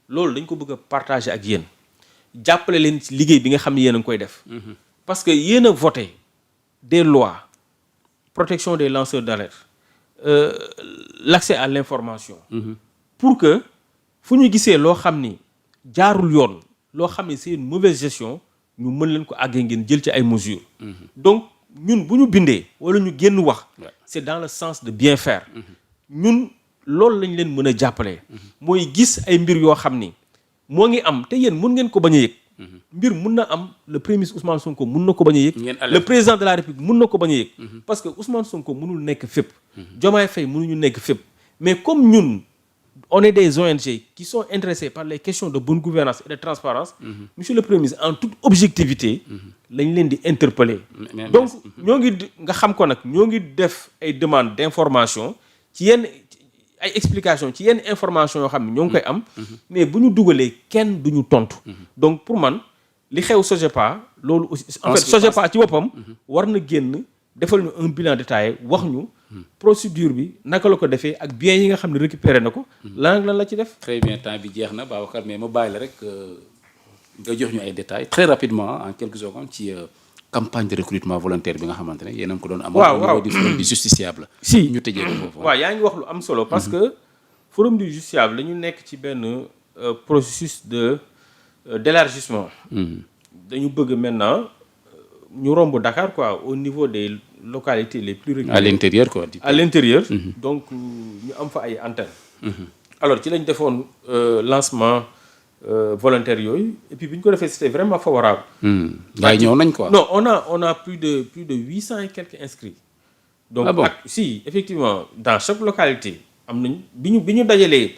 Speaker 2: loolu dañ ko bëgg a partager ak yéen jàppale leen ci liggéey bi nga xam ne yéen a ngi koy def parce que yéen a voté des lois protection des lanceurs d'alerte l'accès à l'information pour que fu ñu gisee loo xam ni jaarul yoon loo xam ne c'est une mauvaise gestion ñu mën leen ko àggee ngeen jël ci ay mesures donc ñun bu ñu bindee wala ñu génn wax c'est dans le sens de bien faire ñun loolu lañ leen mën a jàppale mooy gis ay mbir yoo xam ni moo ngi am te yéen mun ngeen ko bañ a yëg mbir mun na am le premier ministre Ousmane Sonko mun na ko bañ a yëg le président de la République mun na ko bañ a yëg parce que Ousmane Sonko mënul nekk fépp Diomaye Faye mënuñu nekk fépp mais comme ñun on est des ONG qui sont intéressés par les questions de bonne gouvernance et de transparence monsieur le premier ministre en toute objectivité lañ leen di interpeller donc ñoo ngi nga xam ko nag ñoo ngi def ay demandes d'information ci yenn ay explications ci yenn information yoo xam ne ñoo ngi koy am mais bu ñu dugalee kenn du ñu tontu donc pour man li xew SOGEPA loolu aussi en fait SOGEPA ci boppam war na génn defal ñu un bilan détaillé wax ñu procédure bi naka la ko defee ak biens yi nga xam ne récupéré na ko lan la ci def
Speaker 1: très bien temps bi jeex na Babacar mais ma bàyyi la rek nga jox ñu ay détails très rapidement en quelques secondes ci campagne de recrutement volontaire bi nga xamante ne yéen a ngi ko doon amal au niveau du forum du justiciable
Speaker 2: si
Speaker 1: ñu tëjee ko foofu
Speaker 2: waaw yaa ngi wax lu am solo parce que forum du justiciable dañu nekk ci benn processus d'élargissement dañu bëgg maintenant ñu romb Dakar quoi au niveau des localités les plus reculées
Speaker 1: à l'intérieur quoi
Speaker 2: à l'intérieur donc ñu am fa ay antennes alors ci lañ defoon lancement volontaire yooyu et puis bi ñu ko defee c'était vraiment favorable
Speaker 1: gars yi ñëw nañ quoi
Speaker 2: non on a plus de 800 et quelques inscrits donc
Speaker 1: ah bon
Speaker 2: si effectivement dans chaque localité am nañ bi ñu dajalee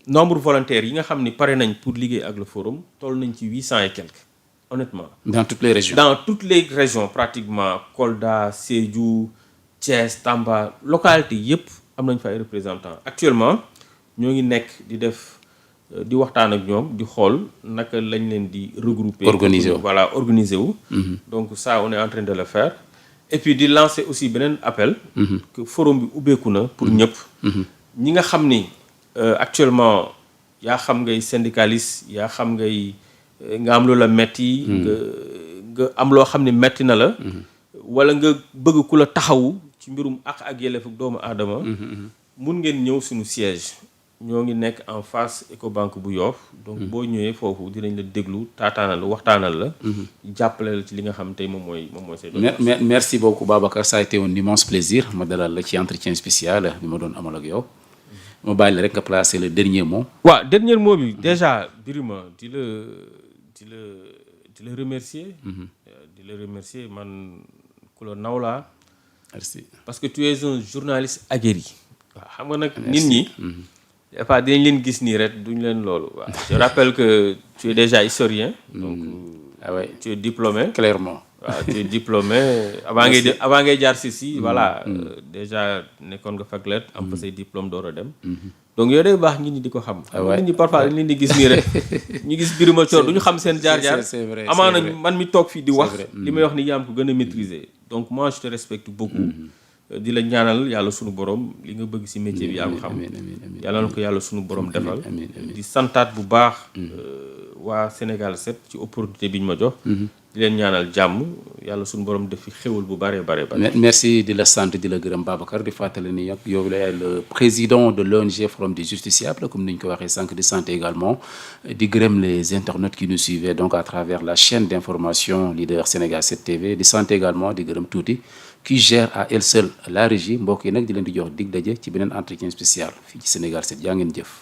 Speaker 2: nombre volontaire yi nga xam ni pare nañ pour liggéey ak le forum toll nañ ci 800 et quelques honnêtement.
Speaker 1: Dans toutes les régions.
Speaker 2: Dans toutes les régions pratiquement Kolda Sédhiou Thiès Tamba localité yépp am nañ fa ay représentants actuellement ñoo ngi nekk di def di waxtaan ak ñoom di xool naka lañ leen di regrouper. organiser wu. Donc ça on est en train de le faire. Et puis di lancer aussi beneen appel. que forum bi ubbeeku na pour ñëpp. ñi nga xam ni actuellement yaa xam ngay syndicaliste yaa xam ngay nga am loola metti nga am loo xam ni metti na la. wala nga bëgg ku la taxawu ci mbirum ak yelleef ak doomu aadama. mun ngeen ñëw suñu siège. ñoo ngi nekk en face Ecobank bu Yoff donc boo ñëwee foofu dinañ la déglu taataanal la waxtaanal la. jàppale la ci li nga xam tey moom mooy say doon.
Speaker 1: merci beaucoup Babacar, ça a été un immense plaisir ma dalal la ci entretien spécial bi ma doon amal ak yow. ma bàyyi la rek nga placer le dernier mot.
Speaker 2: waaw dernier mot bi déjà Birima di la remercier. di la remercier man ku la naw laa.
Speaker 1: merci
Speaker 2: parce que tu es un journaliste aguerri. waaw xam nga nag nit ñi. des fois dinañ leen gis nii rek duñ leen loolu. waaw je rappelle que tu es déjà historien. donc tu es diplômé.
Speaker 1: clairement.
Speaker 2: waaw tu es diplômé avant ngay jaar si voilà déjà nekkoon nga fac lettres am fa say diplôme door a dem. donc yooyu day baax nit ñi di ko xam. nit ñi parfois dañ leen di gis nii rek ñu gis Birima Thior du ñu xam seen jaar-jaar.
Speaker 1: c'est vrai
Speaker 2: amaana man mi toog fii di wax. li may wax ni yaa am ko gën a maîtriser. donc moi je te respecte beaucoup. di la ñaanal yàlla sunu borom li nga bëgg ci métier bi yaa ko xam. yàlla na ko yàlla sunu borom defal. di santaat bu baax. waa Sénégal 7 ci opportunité bi ñu ma jox. di leen ñaanal jàmm yàlla suñu borom def fi xéwal bu bare.
Speaker 1: merci di la sant di la gërëm Babacar di fàttali ni yow la yaay le président de l'ONG Forum des Justiciables comme ni ñu ko waxee sànq di sant également di gërëm les internautes qui nous suivaient donc à travers la chaîne d'information leader Sénégal 7 TV di sant également di gërëm tuuti qui gère à elle seule la régie mbokk yi nag di leen di jox dig daje ci beneen entretien spécial fii ci Sénégal 7 yaa ngeen jëf.